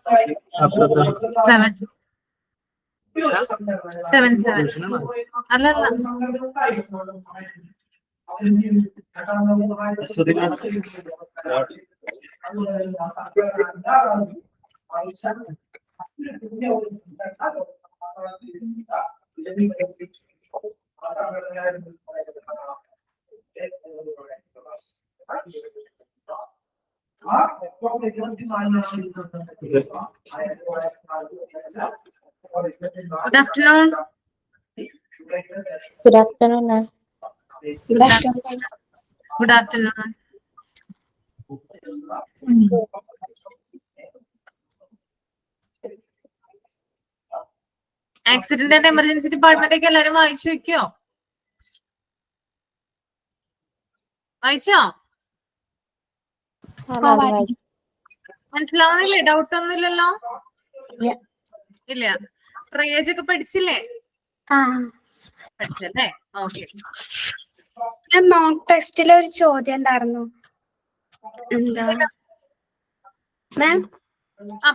Good afternoon. Good afternoon, ma'am. Good afternoon. Good afternoon. Accident and emergency department ഒക്കെ എല്ലാരും വായിച്ചു വെക്കോ? വായിച്ചോ? മനസ്സിലാവുന്നില്ലേ? ഡൗട്ട് ഒന്നും ഇല്ലല്ലോ? ഇല്ല. ട്രയേജ് ഒക്കെ പഠിച്ചില്ലേ? പഠിച്ചല്ലേ? ഓക്കെ. മോക്ക് ടെസ്റ്റിൽ ഒരു ചോദ്യം ഉണ്ടായിരുന്നു. മാം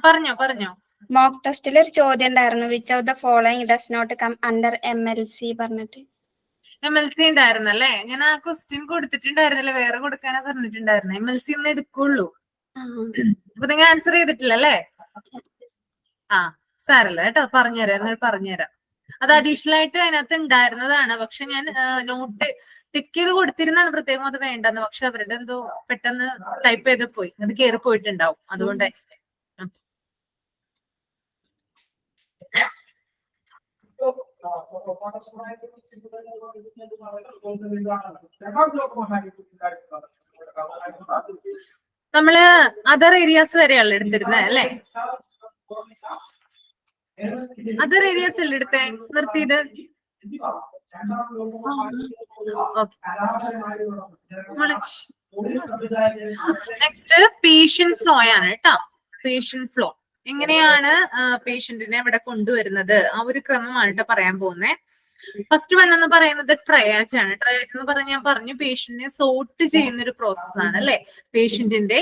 പറഞ്ഞോ. മോക്ക് ടെസ്റ്റിൽ ഒരു ചോദ്യം ഉണ്ടായിരുന്നു. Which of the following does not come under MLC പറഞ്ഞിട്ട്. MLC ഉണ്ടായിരുന്നല്ലേ? ഞാൻ ആ ക്വസ്റ്റ്യൻ കൊടുത്തിട്ടുണ്ടായിരുന്നല്ലേ, വേറെ കൊടുക്കാനാ പറഞ്ഞിട്ടുണ്ടായിരുന്നു. MLC ഒന്ന് എടുക്കുള്ളൂ. അപ്പൊ നിങ്ങൾ ആൻസർ ചെയ്തിട്ടില്ലല്ലേ? സാരല്ല കേട്ടോ, പറഞ്ഞുതരാം. അത് അഡീഷണൽ ആയിട്ട് അതിനകത്ത് ഉണ്ടായിരുന്നതാണ്. പക്ഷെ ഞാൻ നോട്ട് ടിക്ക് ചെയ്ത് കൊടുത്തിരുന്നാണ് പ്രത്യേകം അത് വേണ്ടെന്ന്. പക്ഷെ അവരുടെ എന്തോ പെട്ടെന്ന് ടൈപ്പ് ചെയ്ത് പോയി, അത് കയറി പോയിട്ടുണ്ടാവും, അതുകൊണ്ടായി. നമ്മള് അതർ ഏരിയാസ് വരെയല്ല എടുത്തിരുന്നത് അല്ലേ? അതർ ഏരിയാസ് അല്ലേ എടുത്തേ? നിർത്തിയത്? നെക്സ്റ്റ് പേഷ്യന്റ് ഫ്ലോ ആണ് കേട്ടോ. പേഷ്യന്റ് ഫ്ലോ എങ്ങനെയാണ് പേഷ്യന്റിനെ ഇവിടെ കൊണ്ടുവരുന്നത്, ആ ഒരു ക്രമമാണ് കേട്ടോ പറയാൻ പോകുന്നത്. ഫസ്റ്റ് വൺ എന്ന് പറയുന്നത് ട്രയാജ് ആണ്. ട്രയാജ് എന്ന് പറഞ്ഞാൽ ഞാൻ പറഞ്ഞു, പേഷ്യന്റിനെ സോർട്ട് ചെയ്യുന്ന ഒരു പ്രോസസ് ആണ് അല്ലെ. പേഷ്യന്റിന്റെ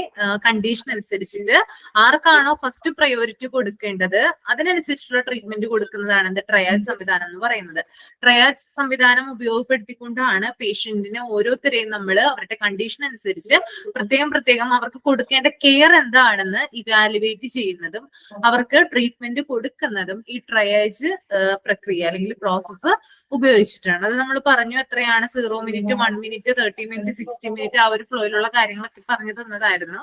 കണ്ടീഷൻ അനുസരിച്ചിട്ട് ആർക്കാണോ ഫസ്റ്റ് പ്രയോറിറ്റി കൊടുക്കേണ്ടത് അതിനനുസരിച്ചുള്ള ട്രീറ്റ്മെന്റ് കൊടുക്കുന്നതാണ് എന്ത് ട്രയാജ് സംവിധാനം എന്ന് പറയുന്നത്. ട്രയാജ് സംവിധാനം ഉപയോഗപ്പെടുത്തിക്കൊണ്ടാണ് പേഷ്യന്റിനെ ഓരോരുത്തരെയും നമ്മൾ അവരുടെ കണ്ടീഷൻ അനുസരിച്ച് പ്രത്യേകം അവർക്ക് കൊടുക്കേണ്ട കെയർ എന്താണെന്ന് ഇവാലുവേറ്റ് ചെയ്യുന്നതും അവർക്ക് ട്രീറ്റ്മെന്റ് കൊടുക്കുന്നതും ഈ ട്രയാജ് പ്രക്രിയ അല്ലെങ്കിൽ പ്രോസസ്സ് ഉപയോഗിച്ചിട്ടാണ്. അത് നമ്മൾ പറഞ്ഞു എത്രയാണ് 0 മിനിറ്റ്, 1 മിനിറ്റ്, 30 മിനിറ്റ്, 60 മിനിറ്റ് ആ ഒരു ഫ്ലോയിലുള്ള കാര്യങ്ങളൊക്കെ പറഞ്ഞു തന്നതായിരുന്നു.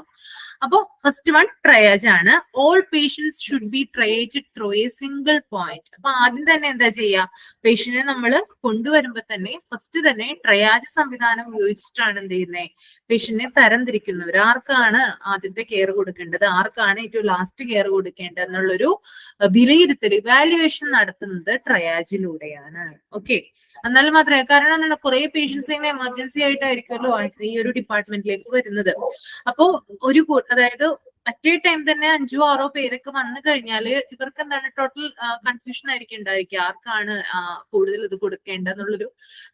അപ്പോ ഫസ്റ്റ് വൺ ട്രയാജ് ആണ്. All patients should be triage through a single point. അപ്പൊ ആദ്യം തന്നെ എന്താ ചെയ്യാ, പേഷ്യന്റിനെ നമ്മൾ കൊണ്ടുവരുമ്പോ തന്നെ ഫസ്റ്റ് തന്നെ ട്രയാജ് സംവിധാനം ഉപയോഗിച്ചിട്ടാണ് എന്ത് ചെയ്യുന്നത്, പേഷ്യന്റിനെ തരംതിരിക്കുന്നവർ. ആർക്കാണ് ആദ്യത്തെ കെയർ കൊടുക്കേണ്ടത്, ആർക്കാണ് ഏറ്റവും ലാസ്റ്റ് കെയർ കൊടുക്കേണ്ടത് എന്നുള്ളൊരു വിലയിരുത്തൽ, ഇവാലുവേഷൻ നടത്തുന്നത് ട്രയാജിലൂടെയാണ്. ഓക്കെ, എന്നാൽ മാത്രമേ, കാരണം എന്താണ്, കുറെ പേഷ്യൻസ് ഇങ്ങനെ എമർജൻസി ആയിട്ടായിരിക്കുമല്ലോ ഈ ഒരു ഡിപ്പാർട്ട്മെന്റിലേക്ക് വരുന്നത്. അപ്പോ അതായത് അറ്റ് എ ടൈം തന്നെ 5 or 6 പേരൊക്കെ വന്നു കഴിഞ്ഞാല് ഇവർക്ക് എന്താണ് ടോട്ടൽ കൺഫ്യൂഷൻ ആയിരിക്കും ഉണ്ടായിരിക്കുക. ആർക്കാണ് കൂടുതൽ ഇത് കൊടുക്കേണ്ടതെന്നുള്ളൊരു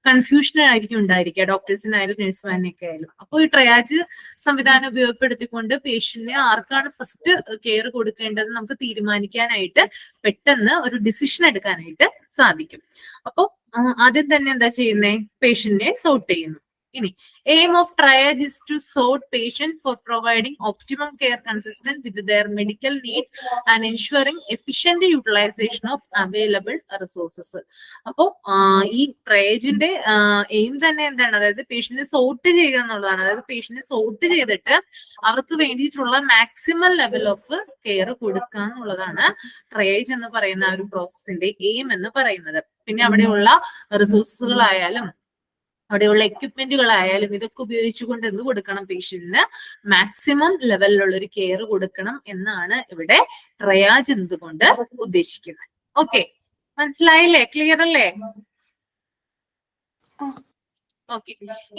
കൺഫ്യൂഷൻ ആയിരിക്കും ഉണ്ടായിരിക്കുക, ഡോക്ടേഴ്സിനായാലും നഴ്സുമാരിനൊക്കെ ആയാലും. അപ്പോൾ ഈ ട്രയാജ് സംവിധാനം ഉപയോഗപ്പെടുത്തിക്കൊണ്ട് പേഷ്യന്റിനെ ആർക്കാണ് ഫസ്റ്റ് കെയർ കൊടുക്കേണ്ടത് നമുക്ക് തീരുമാനിക്കാനായിട്ട് പെട്ടെന്ന് ഒരു ഡിസിഷൻ എടുക്കാനായിട്ട് സാധിക്കും. അപ്പോൾ ആദ്യം തന്നെ എന്താ ചെയ്യുന്നേ, പേഷ്യന്റിനെ സോർട്ട് ചെയ്യുന്നു. ഇനി aim of triage is to sort patient for providing optimum care consistent with their medical need and ensuring efficient utilization of available resources. അപ്പോ ഈ ട്രയേജിന്റെ എയിം തന്നെ എന്താണ്, അതായത് പേഷ്യന്റിനെ സോർട്ട് ചെയ്യുക എന്നുള്ളതാണ്. അതായത് പേഷ്യന്റിനെ സോർട്ട് ചെയ്തിട്ട് അവർക്ക് വേണ്ടിയിട്ടുള്ള മാക്സിമം ലെവൽ ഓഫ് കെയർ കൊടുക്കുക എന്നുള്ളതാണ് ട്രയേജ് എന്ന് പറയുന്ന ആ ഒരു പ്രോസസ്സിന്റെ എയിം എന്ന് പറയുന്നത്. പിന്നെ അവിടെയുള്ള റിസോഴ്സുകളായാലും അവിടെയുള്ള എക്യുപ്മെന്റുകളായാലും ഇതൊക്കെ ഉപയോഗിച്ചുകൊണ്ട് എന്ത് കൊടുക്കണം, പേഷ്യന്റിന് മാക്സിമം ലെവലിലുള്ള ഒരു കെയർ കൊടുക്കണം എന്നാണ് ഇവിടെ ട്രയാജ് എന്തുകൊണ്ട് ഉദ്ദേശിക്കുന്നത്. ഓക്കെ, മനസ്സിലായില്ലേ? ക്ലിയർ അല്ലേ? ഓക്കെ,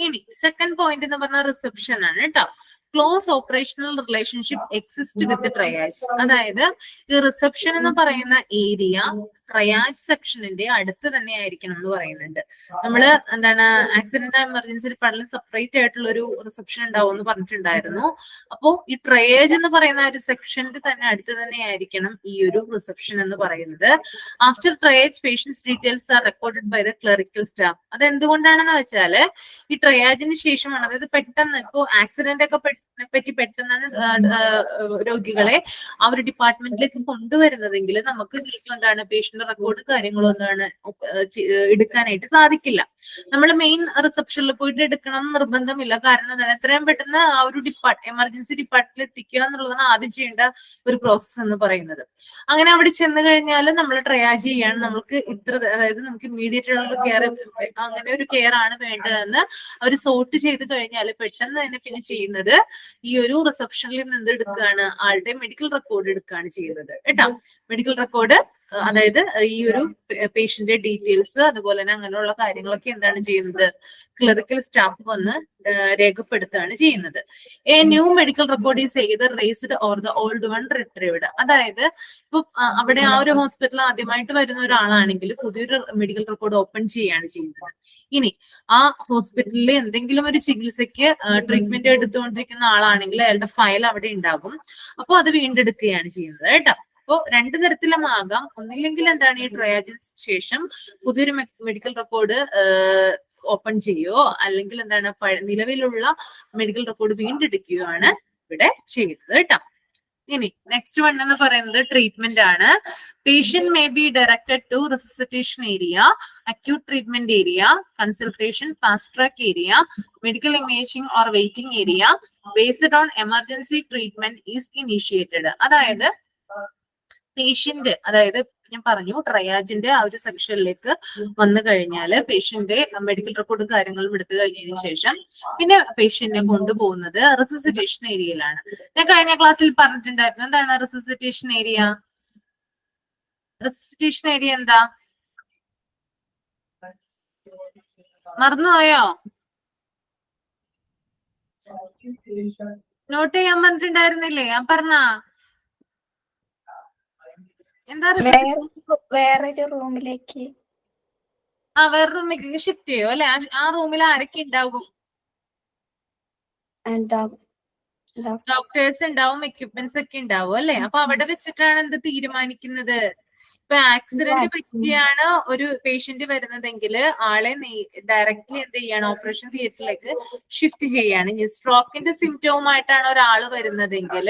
ഇനി സെക്കൻഡ് പോയിന്റ് എന്ന് പറഞ്ഞാൽ റിസപ്ഷൻ ആണ് കേട്ടോ. ക്ലോസ് ഓപ്പറേഷണൽ റിലേഷൻഷിപ്പ് എക്സിസ്റ്റ് വിത്ത് ട്രയാജ്. അതായത് ഈ റിസപ്ഷൻ എന്ന് പറയുന്ന ഏരിയ ട്രയാജ് സെക്ഷനിന്റെ അടുത്ത് തന്നെ ആയിരിക്കണം എന്ന് പറയുന്നുണ്ട്. നമ്മള് എന്താണ് ആക്സിഡന്റ് എമർജൻസി ഡിപ്പാർട്ട്മെന്റ് സെപ്പറേറ്റ് ആയിട്ടുള്ള ഒരു റിസപ്ഷൻ ഉണ്ടാവും എന്ന് പറഞ്ഞിട്ടുണ്ടായിരുന്നു. അപ്പോ ഈ ട്രയേജ് എന്ന് പറയുന്ന ഒരു സെക്ഷന്റെ തന്നെ അടുത്ത് തന്നെ ആയിരിക്കണം ഈ ഒരു റിസപ്ഷൻ എന്ന് പറയുന്നത്. After triage patients details are recorded by the clerical staff. അത് എന്തുകൊണ്ടാണെന്ന് വെച്ചാല് ഈ ട്രയാജിന് ശേഷമാണ്, അതായത് പെട്ടെന്ന് ഇപ്പോ ആക്സിഡന്റ് ഒക്കെ പറ്റി പെട്ടെന്നാണ് രോഗികളെ ആ ഒരു ഡിപ്പാർട്ട്മെന്റിലേക്ക് കൊണ്ടുവരുന്നതെങ്കിൽ നമുക്ക് ശരിക്കും എന്താണ് പേഷ്യന്റ് റെക്കോർഡ് കാര്യങ്ങളോ എന്താണ് എടുക്കാനായിട്ട് സാധിക്കില്ല. നമ്മൾ മെയിൻ റിസപ്ഷനിൽ പോയിട്ട് എടുക്കണം എന്ന് നിർബന്ധമില്ല. കാരണം എന്താണ്, എത്രയും പെട്ടെന്ന് ആ ഒരു എമർജൻസി ഡിപ്പാർട്ട്മെന്റിൽ എത്തിക്കുക എന്നുള്ളതാണ് ആദ്യം ചെയ്യേണ്ട ഒരു പ്രോസസ്സ് എന്ന് പറയുന്നത്. അങ്ങനെ അവിടെ ചെന്ന് കഴിഞ്ഞാൽ നമ്മൾ ട്രയാജ് ചെയ്യാണ്, നമുക്ക് അതായത് നമുക്ക് ഇമ്മീഡിയറ്റ് ഉള്ള കെയർ, അങ്ങനെ ഒരു കെയർ ആണ് വേണ്ടതെന്ന് അവർ സോർട്ട് ചെയ്ത് കഴിഞ്ഞാൽ പെട്ടെന്ന് തന്നെ പിന്നെ ചെയ്യുന്നത് ഈ ഒരു റിസപ്ഷനിൽ നിന്ന് എടുക്കുകയാണ്, ആളുടെ മെഡിക്കൽ റെക്കോർഡ് എടുക്കുകയാണ് ചെയ്യുന്നത് കേട്ടോ. മെഡിക്കൽ റെക്കോർഡ് അതായത് ഈ ഒരു പേഷ്യന്റ് ഡീറ്റെയിൽസ് അതുപോലെ തന്നെ അങ്ങനെയുള്ള കാര്യങ്ങളൊക്കെ എന്താണ് ചെയ്യുന്നത്, ക്ലറിക്കൽ സ്റ്റാഫ് വന്ന് രേഖപ്പെടുത്തുകയാണ് ചെയ്യുന്നത്. A new medical record is either raised or the old one retrieved. അതായത് ഇപ്പൊ അവിടെ ആ ഒരു ഹോസ്പിറ്റലിൽ ആദ്യമായിട്ട് വരുന്ന ഒരാളാണെങ്കിൽ പുതിയൊരു മെഡിക്കൽ റെക്കോർഡ് ഓപ്പൺ ചെയ്യുകയാണ് ചെയ്യുന്നത്. ഇനി ആ ഹോസ്പിറ്റലിൽ എന്തെങ്കിലും ഒരു ചികിത്സയ്ക്ക് ട്രീറ്റ്മെന്റ് എടുത്തുകൊണ്ടിരിക്കുന്ന ആളാണെങ്കിൽ അയാളുടെ ഫയൽ അവിടെ ഉണ്ടാകും. അപ്പോൾ അത് വീണ്ടെടുക്കുകയാണ് ചെയ്യുന്നത് കേട്ടോ. അപ്പോ രണ്ടു തരത്തിലും ആകാം. ഒന്നില്ലെങ്കിൽ എന്താണ് ഈ ട്രയാജിന് ശേഷം പുതിയൊരു മെഡിക്കൽ റെക്കോർഡ് ഓപ്പൺ ചെയ്യുകയോ അല്ലെങ്കിൽ എന്താണ് നിലവിലുള്ള മെഡിക്കൽ റെക്കോർഡ് വീണ്ടെടുക്കുകയാണ് ഇവിടെ ചെയ്യുന്നത് കേട്ടോ. ഇനി നെക്സ്റ്റ് വൺ എന്ന് പറയുന്നത് ട്രീറ്റ്മെന്റ് ആണ്. Patient may be directed to resuscitation area, acute treatment area, consultation, fast track area, medical imaging or waiting area based on emergency treatment is initiated. അതായത് പേഷ്യന്റ്, അതായത് ഞാൻ പറഞ്ഞു ട്രയാജിന്റെ ആ ഒരു സെക്ഷനിലേക്ക് വന്നു കഴിഞ്ഞാല് പേഷ്യന്റ് മെഡിക്കൽ റെക്കോർഡും കാര്യങ്ങളും എടുത്തു കഴിഞ്ഞതിന് ശേഷം പിന്നെ പേഷ്യന്റിനെ കൊണ്ടുപോകുന്നത് റെസിസിറ്റേഷൻ ഏരിയയിലാണ്. ഞാൻ കഴിഞ്ഞ ക്ലാസ്സിൽ പറഞ്ഞിട്ടുണ്ടായിരുന്നു എന്താണ് റെസിസിറ്റേഷൻ ഏരിയ. റെസിസിറ്റേഷൻ ഏരിയ എന്താ, മറന്നുപോയോ? നോട്ട് ചെയ്യാൻ പറഞ്ഞിട്ടുണ്ടായിരുന്നില്ലേ? ഞാൻ പറഞ്ഞ എന്താ, വേറൊരു റൂമിലേക്ക് വേറെ റൂമിലേക്ക് ഷിഫ്റ്റ് ചെയ്യോ അല്ലെ? ആ റൂമിൽ ആരൊക്കെ ഉണ്ടാകും? ഡോക്ടേഴ്സ് ഉണ്ടാവും, എക്യുപ്മെന്റ്സ് ഒക്കെ ഉണ്ടാവും അല്ലെ? അപ്പൊ അവിടെ വെച്ചിട്ടാണ് എന്ത് തീരുമാനിക്കുന്നത്. ഇപ്പൊ ആക്സിഡന്റ് പറ്റിയാണ് ഒരു പേഷ്യന്റ് വരുന്നതെങ്കിൽ ആളെ ഡയറക്റ്റ്ലി എന്ത് ചെയ്യാണ്, ഓപ്പറേഷൻ തിയേറ്ററിലേക്ക് ഷിഫ്റ്റ് ചെയ്യാണ്. ഇനി സ്ട്രോക്കിന്റെ സിംറ്റവും ആയിട്ടാണ് ഒരാൾ വരുന്നതെങ്കിൽ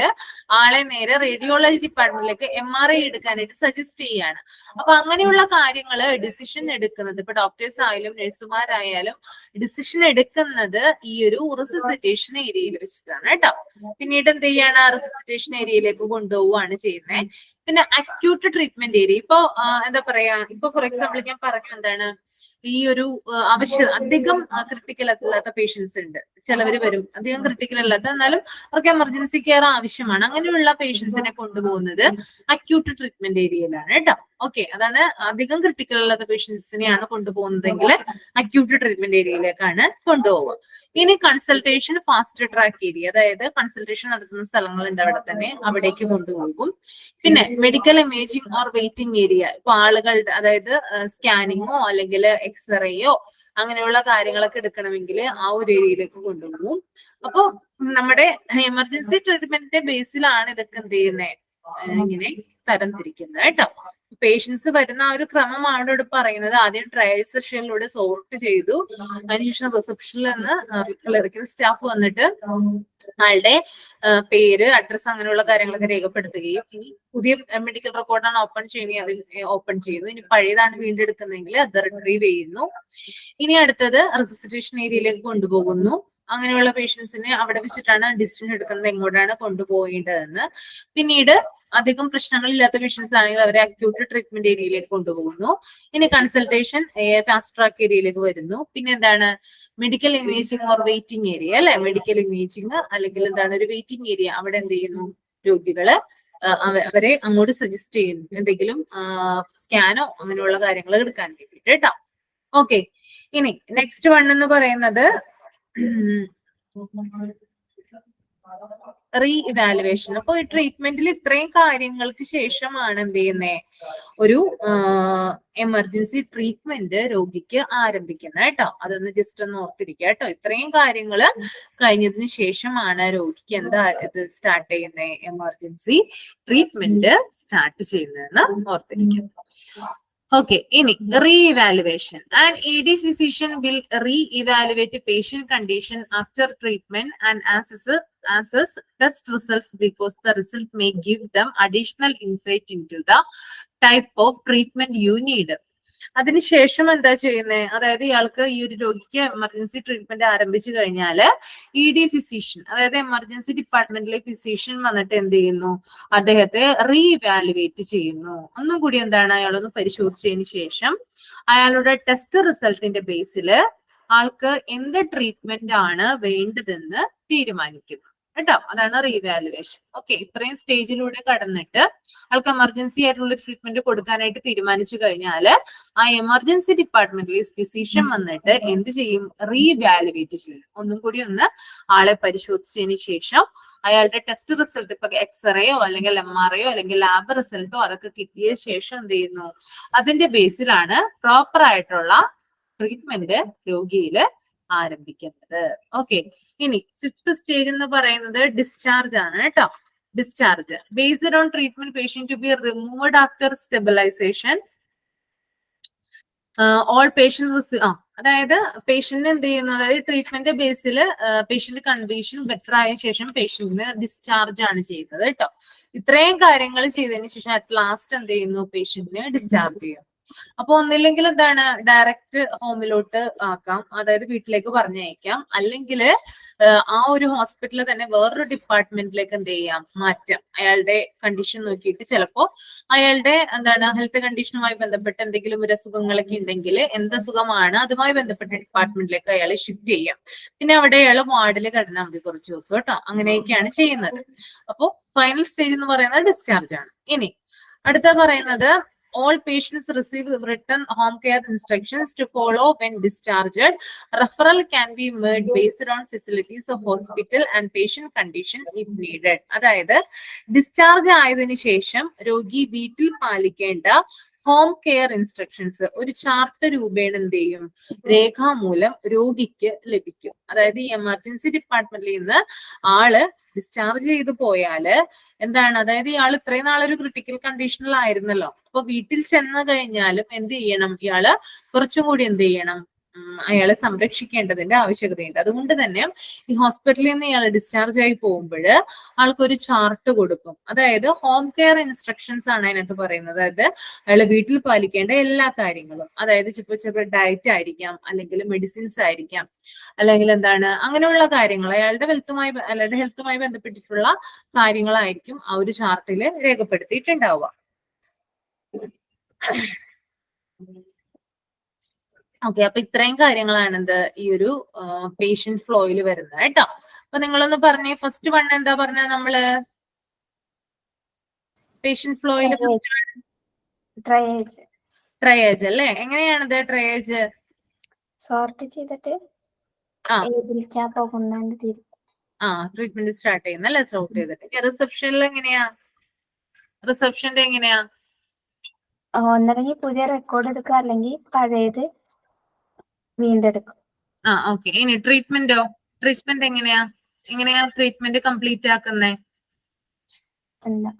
ആളെ നേരെ റേഡിയോളജി ഡിപ്പാർട്ട്മെന്റിലേക്ക് MRI എടുക്കാനായിട്ട് സജസ്റ്റ് ചെയ്യാണ്. അപ്പൊ അങ്ങനെയുള്ള കാര്യങ്ങള് ഡിസിഷൻ എടുക്കുന്നത് ഇപ്പൊ ഡോക്ടേഴ്സ് ആയാലും നഴ്സുമാരായാലും ഡിസിഷൻ എടുക്കുന്നത് ഈ ഒരു റെസിസിറ്റേഷൻ ഏരിയയിൽ വെച്ചിട്ടാണ് കേട്ടോ. പിന്നീട് എന്ത് ചെയ്യാണ്, റെസിസിറ്റേഷൻ ഏരിയയിലേക്ക് കൊണ്ടുപോവുകയാണ് ചെയ്യുന്നത്. പിന്നെ അക്യൂട്ട് ട്രീറ്റ്മെന്റ് ഏരിയ, ഇപ്പൊ എന്താ പറയാ, ഇപ്പൊ ഫോർ എക്സാമ്പിൾ ഞാൻ പറഞ്ഞു എന്താണ് ഈ ഒരു അധികം ക്രിട്ടിക്കൽ അല്ലാത്ത പേഷ്യൻസ് ഉണ്ട്, ചിലവര് വരും അധികം ക്രിട്ടിക്കൽ അല്ലാത്ത എന്നാലും അവർക്ക് എമർജൻസി കെയർ ആവശ്യമാണ്. അങ്ങനെയുള്ള പേഷ്യൻസിനെ കൊണ്ടുപോകുന്നത് അക്യൂട്ട് ട്രീറ്റ്മെന്റ് ഏരിയയിലാണ് കേട്ടോ. ഓക്കെ, അതാണ് അധികം ക്രിട്ടിക്കൽ അല്ലാത്ത പേഷ്യൻസിനെയാണ് കൊണ്ടുപോകുന്നതെങ്കിൽ അക്യൂട്ട് ട്രീറ്റ്മെന്റ് ഏരിയയിലേക്കാണ് കൊണ്ടുപോവുക. ഇനി കൺസൾട്ടേഷൻ, ഫാസ്റ്റ് ട്രാക്ക് ഏരിയ, അതായത് കൺസൾട്ടേഷൻ നടത്തുന്ന സ്ഥലങ്ങളുണ്ട് അവിടെ തന്നെ, അവിടേക്ക് കൊണ്ടുപോകും. പിന്നെ medical imaging or waiting area, ഇപ്പൊ ആളുകളുടെ അതായത് സ്കാനിങ്ങോ അല്ലെങ്കിൽ എക്സ്റേയോ അങ്ങനെയുള്ള കാര്യങ്ങളൊക്കെ എടുക്കണമെങ്കിൽ ആ ഒരു ഏരിയയിലേക്ക് കൊണ്ടുപോകും. അപ്പൊ നമ്മുടെ എമർജൻസി ട്രീറ്റ്മെന്റിന്റെ ബേസിലാണ് ഇതൊക്കെ എന്ത് ചെയ്യുന്നത്, ഇങ്ങനെ തരം തിരിക്കുന്നത് കേട്ടോ. പേഷ്യൻസ് വരുന്ന ആ ഒരു ക്രമമാണ് ഇവിടെ പറയുന്നത്. ആദ്യം ട്രയൽ സെഷനിലൂടെ സോർട്ട് ചെയ്തു, അതിനുശേഷം റിസപ്ഷനിൽ നിന്ന് ക്ലറിക്കൽ സ്റ്റാഫ് വന്നിട്ട് ആളുടെ പേര്, അഡ്രസ് അങ്ങനെയുള്ള കാര്യങ്ങളൊക്കെ രേഖപ്പെടുത്തുകയും ഇനി പുതിയ മെഡിക്കൽ റെക്കോർഡാണ് ഓപ്പൺ ചെയ്യണമെങ്കിൽ അത് ഓപ്പൺ ചെയ്യുന്നു. ഇനി പഴയതാണ് വീണ്ടെടുക്കുന്നതെങ്കിൽ അത് റിട്രീവ് ചെയ്യുന്നു. ഇനി അടുത്തത് റെസിസിറ്റേഷൻ ഏരിയയിലേക്ക് കൊണ്ടുപോകുന്നു. അങ്ങനെയുള്ള പേഷ്യൻസിനെ അവിടെ വെച്ചിട്ടാണ് ഡിസിഷൻ എടുക്കുന്നത് എങ്ങോട്ടാണ് കൊണ്ടുപോകേണ്ടതെന്ന്. പിന്നീട് അധികം പ്രശ്നങ്ങളില്ലാത്ത പേഷ്യൻസ് ആണെങ്കിൽ അവരെ അക്യൂട്ട് ട്രീറ്റ്മെന്റ് ഏരിയയിലേക്ക് കൊണ്ടുപോകുന്നു. ഇനി കൺസൾട്ടേഷൻ ഫാസ്റ്റ് ട്രാക്ക് ഏരിയയിലേക്ക് വരുന്നു. പിന്നെ എന്താണ് medical imaging or waiting area അല്ലെ, മെഡിക്കൽ ഇമേജിംഗ് അല്ലെങ്കിൽ എന്താണ് ഒരു വെയിറ്റിംഗ് ഏരിയ, അവിടെ എന്ത് ചെയ്യുന്നു, രോഗികള് അവരെ അങ്ങോട്ട് സജസ്റ്റ് ചെയ്യുന്നു എന്തെങ്കിലും സ്കാനോ അങ്ങനെയുള്ള കാര്യങ്ങൾ എടുക്കാൻ വേണ്ടിയിട്ട് കേട്ടോ. ഓക്കെ, ഇനി നെക്സ്റ്റ് വൺ എന്ന് പറയുന്നത് റീ ഇവാലുവേഷൻ. അപ്പൊ ഈ ട്രീറ്റ്മെന്റിൽ ഇത്രയും കാര്യങ്ങൾക്ക് ശേഷമാണ് എന്ത് ചെയ്യുന്നത്, ഒരു എമർജൻസി ട്രീറ്റ്മെന്റ് രോഗിക്ക് ആരംഭിക്കുന്നത് കേട്ടോ. അതൊന്ന് ജസ്റ്റ് ഒന്ന് ഓർത്തിരിക്കുക കേട്ടോ. ഇത്രയും കാര്യങ്ങള് കഴിഞ്ഞതിന് ശേഷമാണ് രോഗിക്ക് എന്താ ഇത് സ്റ്റാർട്ട് ചെയ്യുന്നത്, എമർജൻസി ട്രീറ്റ്മെന്റ് സ്റ്റാർട്ട് ചെയ്യുന്നതെന്ന് ഓർത്തിരിക്കുക. Okay, ini re-evaluation. An ED physician will re-evaluate a patient condition after treatment and assess test results because the result may give them additional insight into the type of treatment you need. അതിനുശേഷം എന്താ ചെയ്യുന്നത്, അതായത് ഇയാൾക്ക് ഈ ഒരു രോഗിക്ക് emergency treatment ആരംഭിച്ചു കഴിഞ്ഞാല് ED ഫിസിഷ്യൻ, അതായത് എമർജൻസി ഡിപ്പാർട്ട്മെന്റിലെ ഫിസിഷ്യൻ വന്നിട്ട് എന്ത് ചെയ്യുന്നു, അദ്ദേഹത്തെ റീഇവാലുവേറ്റ് ചെയ്യുന്നു. ഒന്നും കൂടി എന്താണ്, അയാളൊന്ന് പരിശോധിച്ചതിന് ശേഷം അയാളുടെ ടെസ്റ്റ് റിസൾട്ടിന്റെ ബേസില് ആൾക്ക് എന്ത് ട്രീറ്റ്മെന്റ് ആണ് വേണ്ടതെന്ന് തീരുമാനിക്കുന്നു കേട്ടോ. അതാണ് റീവാലുവേഷൻ. ഓക്കെ, ഇത്രയും സ്റ്റേജിലൂടെ കടന്നിട്ട് ആൾക്ക് എമർജൻസി ആയിട്ടുള്ള ട്രീറ്റ്മെന്റ് കൊടുക്കാനായിട്ട് തീരുമാനിച്ചു കഴിഞ്ഞാല് ആ എമർജൻസി ഡിപ്പാർട്ട്മെന്റിൽ ഫിസിഷ്യൻ വന്നിട്ട് എന്ത് ചെയ്യും, റീവാലുവേറ്റ് ചെയ്യും. ഒന്നും കൂടി ഒന്ന് ആളെ പരിശോധിച്ചതിന് ശേഷം അയാളുടെ ടെസ്റ്റ് റിസൾട്ട്, ഇപ്പൊ എക്സ്റേയോ അല്ലെങ്കിൽ MRIയോ അല്ലെങ്കിൽ ലാബ് റിസൾട്ടോ അതൊക്കെ കിട്ടിയ ശേഷം എന്ത് ചെയ്യുന്നു, അതിന്റെ ബേസിലാണ് പ്രോപ്പർ ആയിട്ടുള്ള ട്രീറ്റ്മെന്റ് രോഗിയില് ആരംഭിക്കുന്നത്. ഓക്കെ, ഇനി 5th സ്റ്റേജ് എന്ന് പറയുന്നത് ഡിസ്ചാർജ് ആണ് കേട്ടോ. Discharge based on treatment patient to be removed after stabilisation. All patient അതായത് പേഷ്യന്റിന് എന്ത് ചെയ്യുന്നു, അതായത് ട്രീറ്റ്മെന്റ് ബേസിൽ പേഷ്യന്റ് കണ്ടീഷൻ ബെറ്റർ ആയ ശേഷം പേഷ്യന്റിന് ഡിസ്ചാർജ് ആണ് ചെയ്യുന്നത് കേട്ടോ. ഇത്രയും കാര്യങ്ങൾ ചെയ്തതിന് ശേഷം അറ്റ് ലാസ്റ്റ് എന്ത് ചെയ്യുന്നു, പേഷ്യന്റിനെ ഡിസ്ചാർജ് ചെയ്യും. അപ്പൊ ഒന്നില്ലെങ്കിൽ എന്താണ്, ഡയറക്റ്റ് ഹോമിലോട്ട് ആക്കാം, അതായത് വീട്ടിലേക്ക് പറഞ്ഞയക്കാം, അല്ലെങ്കിൽ ആ ഒരു ഹോസ്പിറ്റലിൽ തന്നെ വേറൊരു ഡിപ്പാർട്ട്മെന്റിലേക്ക് എന്ത് ചെയ്യാം, മാറ്റാം. അയാളുടെ കണ്ടീഷൻ നോക്കിയിട്ട് ചിലപ്പോ അയാളുടെ എന്താണ് ഹെൽത്ത് കണ്ടീഷനുമായി ബന്ധപ്പെട്ട എന്തെങ്കിലും ഒരു അസുഖങ്ങളൊക്കെ ഉണ്ടെങ്കിൽ എന്ത് അസുഖമാണ് അതുമായി ബന്ധപ്പെട്ട ഡിപ്പാർട്ട്മെന്റിലേക്ക് അയാളെ ഷിഫ്റ്റ് ചെയ്യാം. പിന്നെ അവിടെ അയാൾ വാർഡിൽ കിടന്നാൽ മതി കുറച്ച് ദിവസം കേട്ടോ. അങ്ങനെയൊക്കെയാണ് ചെയ്യുന്നത്. അപ്പോ ഫൈനൽ സ്റ്റേജ് എന്ന് പറയുന്നത് ഡിസ്ചാർജ് ആണ്. ഇനി അടുത്ത പറയുന്നത് all patients receive written home care instructions to follow when discharged. Referral can be made based on facilities of hospital and patient condition if needed. അതായത് ഡിസ്ചാർജ് ആയതിനു ശേഷം രോഗി വീട്ടിൽ പാലിക്കേണ്ട ഹോം കെയർ ഇൻസ്ട്രക്ഷൻസ് ഒരു ചാർട്ട് രൂപേണ എന്ത് ചെയ്യും, രേഖാമൂലം രോഗിക്ക് ലഭിക്കും. അതായത് ഈ എമർജൻസി ഡിപ്പാർട്ട്മെന്റിൽ നിന്ന് ആള് ഡിസ്ചാർജ് ചെയ്തു പോയാല് എന്താണ്, അതായത് ഇയാൾ ഇത്രയും നാളൊരു ക്രിട്ടിക്കൽ കണ്ടീഷനിലായിരുന്നല്ലോ. അപ്പൊ വീട്ടിൽ ചെന്ന് കഴിഞ്ഞാലും എന്ത് ചെയ്യണം, ഇയാള് കുറച്ചും കൂടി എന്ത് ചെയ്യണം, അയാളെ സംരക്ഷിക്കേണ്ടതിന്റെ ആവശ്യകതയുണ്ട്. അതുകൊണ്ട് തന്നെ ഈ ഹോസ്പിറ്റലിൽ നിന്ന് ഇയാൾ ഡിസ്ചാർജ് ആയി പോകുമ്പോൾ ആൾക്കൊരു ചാർട്ട് കൊടുക്കും. അതായത് ഹോം കെയർ ഇൻസ്ട്രക്ഷൻസ് ആണ് അതിനകത്ത് പറയുന്നത്. അതായത് അയാളെ വീട്ടിൽ പാലിക്കേണ്ട എല്ലാ കാര്യങ്ങളും, അതായത് ചിലപ്പോൾ ഡയറ്റ് ആയിരിക്കാം, അല്ലെങ്കിൽ മെഡിസിൻസ് ആയിരിക്കാം, അല്ലെങ്കിൽ എന്താണ് അങ്ങനെയുള്ള കാര്യങ്ങൾ, അയാളുടെ ഹെൽത്തുമായി ബന്ധപ്പെട്ടിട്ടുള്ള കാര്യങ്ങളായിരിക്കും ആ ഒരു ചാർട്ടില് രേഖപ്പെടുത്തിയിട്ടുണ്ടാവുക. ഓക്കെ, അപ്പൊ ഇത്രയും കാര്യങ്ങളാണ് എന്ത് ഈ ഒരു പേഷ്യന്റ് ഫ്ലോയിൽ വരുന്നത് കേട്ടോ. അപ്പൊ നിങ്ങളൊന്ന് പറഞ്ഞേ, ഫസ്റ്റ് വൺ എന്താ പറഞ്ഞ നമ്മള് പേഷ്യന്റ് ഫ്ലോയിൽ ട്രയേജ് അല്ലേ? എങ്ങനെയാണത് ട്രയേജ്? സോർട്ട് ചെയ്തിട്ട് ട്രീറ്റ്മെന്റ് സ്റ്റാർട്ട് ചെയ്യുന്ന അല്ലെ, സോർട്ട് ചെയ്തിട്ട്. റിസപ്ഷനിൽ എങ്ങനെയാ, റിസപ്ഷന്റെ എങ്ങനെയാ? ഒന്നല്ലെങ്കിൽ പുതിയ റെക്കോർഡ് എടുക്കുക, അല്ലെങ്കിൽ പഴയത് വീണ്ടെടുക്കും. ഓക്കെ, ഇനി ട്രീറ്റ്മെന്റോ? ട്രീറ്റ്മെന്റ് എങ്ങനെയാ ട്രീറ്റ്മെന്റ് കംപ്ലീറ്റ് ആക്കുന്നേ?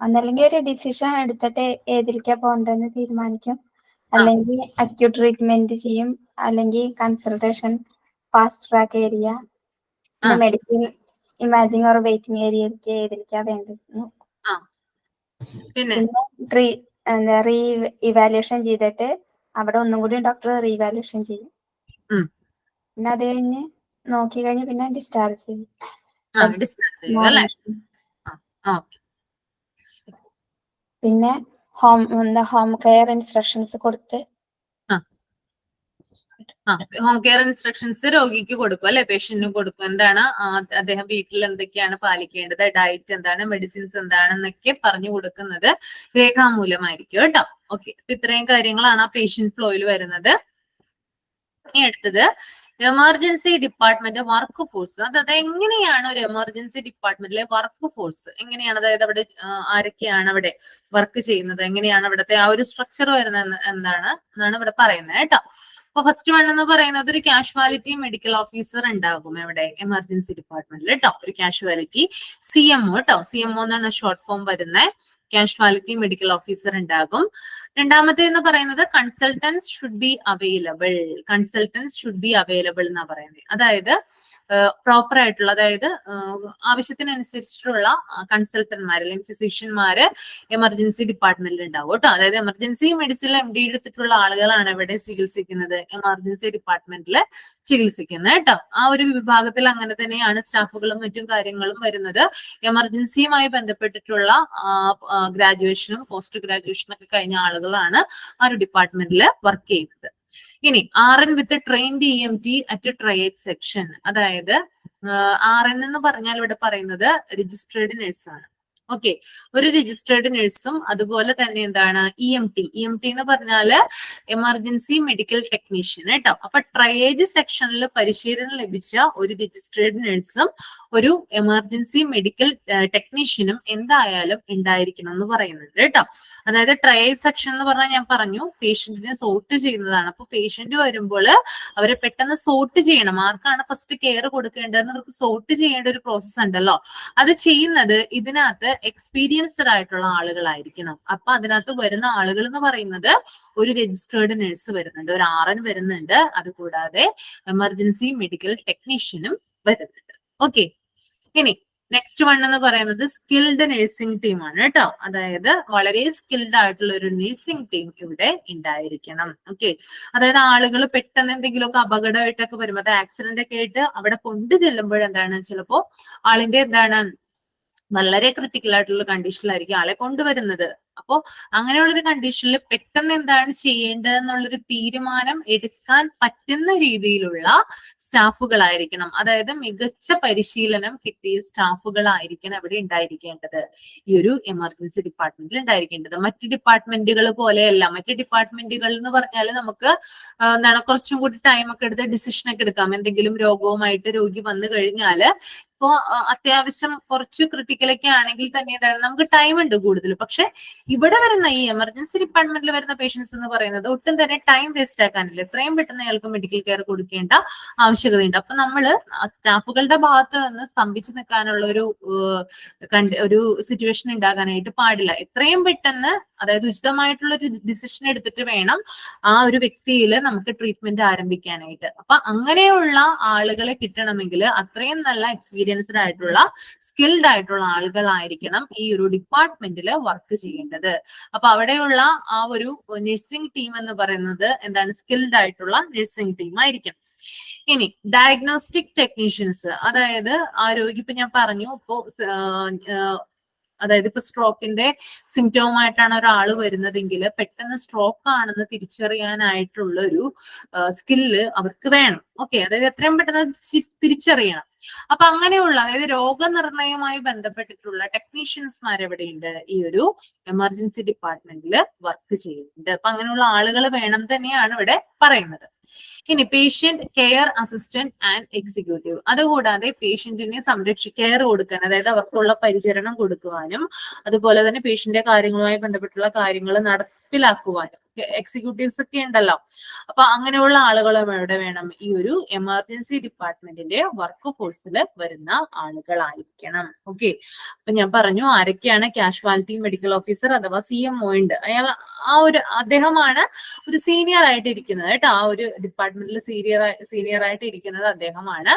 ഒന്നല്ലെങ്കിൽ ഒരു ഡിസിഷൻ എടുത്തിട്ട് ഏതിലേക്കാ പോകണ്ടെന്ന് തീരുമാനിക്കും, അല്ലെങ്കിൽ അക്യൂട്ട് ട്രീറ്റ്മെന്റ് ചെയ്യും, അല്ലെങ്കിൽ consultation, fast track area, medicine imaging or waiting ഏരിയയിലേക്ക് ഏതിലേക്കാ വേണ്ടത്. പിന്നെ റീ ഇവാലുവേഷൻ ചെയ്തിട്ട് അവിടെ ഒന്നും കൂടി ഡോക്ടർ റീവാലുവേഷൻ ചെയ്യും. പിന്നെ അത് കഴിഞ്ഞ് നോക്കി കഴിഞ്ഞ് പിന്നെ ഡിസ്ചാർജ് ചെയ്യും. പിന്നെ ഹോം കെയർ ഇൻസ്ട്രക്ഷൻസ് കൊടുത്ത് ഹോം കെയർ ഇൻസ്ട്രക്ഷൻസ് രോഗിക്ക് കൊടുക്കും അല്ലെ, പേഷ്യന്റിന് കൊടുക്കും. എന്താണ് അദ്ദേഹം വീട്ടിൽ എന്തൊക്കെയാണ് പാലിക്കേണ്ടത്, ഡയറ്റ് എന്താണ്, മെഡിസിൻസ് എന്താണെന്നൊക്കെ പറഞ്ഞു കൊടുക്കുന്നത് രേഖാമൂലമായിരിക്കും കേട്ടോ. ഓക്കെ, അപ്പൊ ഇത്രയും കാര്യങ്ങളാണ് ആ പേഷ്യന്റ് ഫ്ലോയിൽ വരുന്നത്. ഇനി അടുത്തത് എമർജൻസി ഡിപ്പാർട്ട്മെന്റ് വർക്ക് ഫോഴ്സ്, അതായത് എങ്ങനെയാണ് ഒരു എമർജൻസി ഡിപ്പാർട്ട്മെന്റിലെ വർക്ക് ഫോഴ്സ് എങ്ങനെയാണ്, അതായത് അവിടെ ആരൊക്കെയാണ് അവിടെ വർക്ക് ചെയ്യുന്നത്, എങ്ങനെയാണ് അവിടുത്തെ ആ ഒരു സ്ട്രക്ചർ വരുന്നത് എന്നാണ് ഇവിടെ പറയുന്നത് കേട്ടോ. അപ്പൊ ഫസ്റ്റ് വൺ എന്ന് പറയുന്നത് ഒരു കാഷ്വാലിറ്റി മെഡിക്കൽ ഓഫീസർ ഉണ്ടാകും എവിടെ, എമർജൻസി ഡിപ്പാർട്ട്മെന്റിൽ കേട്ടോ. ഒരു കാഷ്വാലിറ്റി CMO കേട്ടോ, CMO എന്നാണ് ഷോർട്ട് ഫോം വരുന്നത്. കാഷ്വാലിറ്റി മെഡിക്കൽ ഓഫീസർ ഉണ്ടാകും. രണ്ടാമത്തെ എന്ന് പറയുന്നത് consultants should be available. Consultants should be available എന്നാ പറയുന്നത്. അതായത് പ്രോപ്പർ ആയിട്ടുള്ള, അതായത് ആവശ്യത്തിനനുസരിച്ചിട്ടുള്ള കൺസൾട്ടന്മാർ അല്ലെങ്കിൽ ഫിസിഷ്യന്മാര് എമർജൻസി ഡിപ്പാർട്ട്മെന്റിൽ ഉണ്ടാവും കേട്ടോ. അതായത് എമർജൻസി മെഡിസിനിൽ MD എടുത്തിട്ടുള്ള ആളുകളാണ് ഇവിടെ ചികിത്സിക്കുന്നത്, എമർജൻസി ഡിപ്പാർട്ട്മെന്റിൽ ചികിത്സിക്കുന്നത് കേട്ടോ. ആ ഒരു വിഭാഗത്തിൽ അങ്ങനെ തന്നെയാണ് സ്റ്റാഫുകളും മറ്റും കാര്യങ്ങളും വരുന്നത്. എമർജൻസിയുമായി ബന്ധപ്പെട്ടിട്ടുള്ള ഗ്രാജുവേഷനും പോസ്റ്റ് ഗ്രാജുവേഷനും ഒക്കെ കഴിഞ്ഞ ആളുകളാണ് ആ ഒരു ഡിപ്പാർട്ട്മെന്റിൽ വർക്ക് ചെയ്യുന്നത്. ഇനി RN with trained EMT at triaged section. അതായത് RN എന്ന് പറഞ്ഞാൽ ഇവിടെ പറയുന്നത് രജിസ്ട്രേഡ് നഴ്സ് ആണ്. ഓക്കെ, ഒരു രജിസ്ട്രേഡ് നഴ്സും അതുപോലെ തന്നെ എന്താണ് EMT എന്ന് പറഞ്ഞാല് എമർജൻസി മെഡിക്കൽ ടെക്നീഷ്യൻ കേട്ടോ. അപ്പൊ ട്രയേഡ് സെക്ഷനിൽ പരിശീലനം ലഭിച്ച ഒരു രജിസ്ട്രേഡ് നഴ്സും ഒരു എമർജൻസി മെഡിക്കൽ ടെക്നീഷ്യനും എന്തായാലും ഉണ്ടായിരിക്കണം എന്ന് പറയുന്നുണ്ട് കേട്ടോ. അതായത് ട്രയേഡ് സെക്ഷൻ എന്ന് പറഞ്ഞാൽ ഞാൻ പറഞ്ഞു പേഷ്യന്റിനെ സോർട്ട് ചെയ്യുന്നതാണ്. അപ്പൊ പേഷ്യന്റ് വരുമ്പോൾ അവരെ പെട്ടെന്ന് സോർട്ട് ചെയ്യണം, ആർക്കാണ് ഫസ്റ്റ് കെയർ കൊടുക്കേണ്ടതെന്ന് അവർക്ക് സോർട്ട് ചെയ്യേണ്ട ഒരു പ്രോസസ് ഉണ്ടല്ലോ. അത് ചെയ്യുന്നത് ഇതിനകത്ത് എക്സ്പീരിയൻസ്ഡ് ആയിട്ടുള്ള ആളുകളായിരിക്കണം. അപ്പൊ അതിനകത്ത് വരുന്ന ആളുകൾ എന്ന് പറയുന്നത് ഒരു രജിസ്ട്രേഡ് നഴ്സ് വരുന്നുണ്ട്, ഒരു RN വരുന്നുണ്ട്, അതുകൂടാതെ എമർജൻസി മെഡിക്കൽ ടെക്നീഷ്യനും വരുന്നുണ്ട്. ഓക്കെ, ഇനി നെക്സ്റ്റ് വൺ എന്ന് പറയുന്നത് സ്കിൽഡ് നഴ്സിംഗ് ടീം ആണ് കേട്ടോ. അതായത് വളരെ സ്കിൽഡ് ആയിട്ടുള്ള ഒരു നഴ്സിംഗ് ടീം ഇവിടെ ഉണ്ടായിരിക്കണം. ഓക്കെ, അതായത് ആളുകൾ പെട്ടെന്ന് എന്തെങ്കിലുമൊക്കെ അപകടമായിട്ടൊക്കെ വരുമ്പോൾ, അത് ആക്സിഡന്റ് ഒക്കെ ആയിട്ട് അവിടെ കൊണ്ടു ചെല്ലുമ്പോഴെന്താണ് ചിലപ്പോ ആളിന്റെ എന്താണ് വളരെ ക്രിട്ടിക്കൽ ആയിട്ടുള്ള കണ്ടീഷനിലായിരിക്കും ആളെ കൊണ്ടുവരുന്നത്. അപ്പോ അങ്ങനെയുള്ളൊരു കണ്ടീഷനിൽ പെട്ടെന്ന് എന്താണ് ചെയ്യേണ്ടതെന്നുള്ളൊരു തീരുമാനം എടുക്കാൻ പറ്റുന്ന രീതിയിലുള്ള സ്റ്റാഫുകളായിരിക്കണം. അതായത് മികച്ച പരിശീലനം കിട്ടിയ സ്റ്റാഫുകളായിരിക്കണം അവിടെ ഉണ്ടായിരിക്കേണ്ടത്, ഈ ഒരു എമർജൻസി ഡിപ്പാർട്ട്മെന്റിൽ ഉണ്ടായിരിക്കേണ്ടത്. മറ്റ് ഡിപ്പാർട്ട്മെന്റുകൾ പോലെയല്ല. മറ്റ് ഡിപ്പാർട്ട്മെന്റുകൾ എന്ന് പറഞ്ഞാൽ നമുക്ക് എന്താണ് കുറച്ചും കൂടി ടൈം ഒക്കെ എടുത്ത് ഡിസിഷൻ ഒക്കെ എടുക്കാം. എന്തെങ്കിലും രോഗവുമായിട്ട് രോഗി വന്നു കഴിഞ്ഞാല് ഇപ്പോ അത്യാവശ്യം കുറച്ച് ക്രിട്ടിക്കലൊക്കെ ആണെങ്കിൽ തന്നെ എന്താണ് നമുക്ക് ടൈം ഉണ്ട് കൂടുതൽ. പക്ഷെ ഇവിടെ വരുന്ന ഈ എമർജൻസി ഡിപ്പാർട്ട്മെന്റിൽ വരുന്ന പേഷ്യൻസ് എന്ന് പറയുന്നത് ഒട്ടും തന്നെ ടൈം വേസ്റ്റ് ആക്കാനില്ല. എത്രയും പെട്ടെന്ന് അയാൾക്ക് മെഡിക്കൽ കെയർ കൊടുക്കേണ്ട ആവശ്യകതയുണ്ട്. അപ്പൊ നമ്മള് സ്റ്റാഫുകളുടെ ഭാഗത്ത് നിന്ന് സ്തംഭിച്ചു നിൽക്കാനുള്ള ഒരു സിറ്റുവേഷൻ ഉണ്ടാകാനായിട്ട് പാടില്ല. എത്രയും പെട്ടെന്ന്, അതായത് ഉചിതമായിട്ടുള്ള ഒരു ഡിസിഷൻ എടുത്തിട്ട് വേണം ആ ഒരു വ്യക്തിയിൽ നമുക്ക് ട്രീറ്റ്മെന്റ് ആരംഭിക്കാനായിട്ട്. അപ്പൊ അങ്ങനെയുള്ള ആളുകളെ കിട്ടണമെങ്കിൽ അത്രയും നല്ല എക്സ്പീരിയൻസ്ഡ് ആയിട്ടുള്ള സ്കിൽഡ് ആയിട്ടുള്ള ആളുകളായിരിക്കണം ഈ ഒരു ഡിപ്പാർട്ട്മെന്റിൽ വർക്ക് ചെയ്യേണ്ടത്. അപ്പൊ അവിടെയുള്ള ആ ഒരു നഴ്സിംഗ് ടീം എന്ന് പറയുന്നത് എന്താണ്, സ്കിൽഡ് ആയിട്ടുള്ള നഴ്സിംഗ് ടീം ആയിരിക്കണം. ഇനി ഡയഗ്നോസ്റ്റിക് ടെക്നീഷ്യൻസ്, അതായത് ആ രോഗി ഇപ്പൊ ഞാൻ പറഞ്ഞു ഇപ്പോ അതായത് ഇപ്പൊ സ്ട്രോക്കിന്റെ സിംറ്റവുമായിട്ടാണ് ഒരാൾ വരുന്നതെങ്കിൽ പെട്ടെന്ന് സ്ട്രോക്ക് ആണെന്ന് തിരിച്ചറിയാനായിട്ടുള്ള ഒരു സ്കില്ല് അവർക്ക് വേണം. ഓക്കെ, അതായത് എത്രയും പെട്ടെന്ന് തിരിച്ചറിയണം. അപ്പൊ അങ്ങനെയുള്ള, അതായത് രോഗനിർണയവുമായി ബന്ധപ്പെട്ടിട്ടുള്ള ടെക്നീഷ്യൻസ്മാർ എവിടെയുണ്ട്, ഈ ഒരു എമർജൻസി ഡിപ്പാർട്ട്മെന്റിൽ വർക്ക് ചെയ്യുന്നുണ്ട്. അപ്പൊ അങ്ങനെയുള്ള ആളുകൾ വേണം തന്നെയാണ് ഇവിടെ പറയുന്നത്. ഇനി patient care assistant and executive, അതുകൂടാതെ പേഷ്യന്റിനെ കെയർ കൊടുക്കാൻ, അതായത് അവർക്കുള്ള പരിചരണം കൊടുക്കുവാനും അതുപോലെ തന്നെ പേഷ്യന്റിന്റെ കാര്യങ്ങളുമായി ബന്ധപ്പെട്ടുള്ള കാര്യങ്ങൾ നടപ്പിലാക്കുവാനും എക്സിക്യൂട്ടീവ്സ് ഒക്കെ ഉണ്ടല്ലോ. അപ്പൊ അങ്ങനെയുള്ള ആളുകളും എവിടെ വേണം, ഈ ഒരു എമർജൻസി ഡിപ്പാർട്ട്മെന്റിന്റെ വർക്ക് ഫോഴ്സിൽ വരുന്ന ആളുകളായിരിക്കണം. ഓക്കെ, അപ്പൊ ഞാൻ പറഞ്ഞു ആരൊക്കെയാണ്, കാഷ്വാലിറ്റി മെഡിക്കൽ ഓഫീസർ അഥവാ CMO ഉണ്ട്. അദ്ദേഹമാണ് ഒരു സീനിയർ ആയിട്ട് ഇരിക്കുന്നത് കേട്ടോ. ആ ഒരു ഡിപ്പാർട്ട്മെന്റിൽ സീനിയർ ആയിട്ട് ഇരിക്കുന്നത് അദ്ദേഹമാണ്.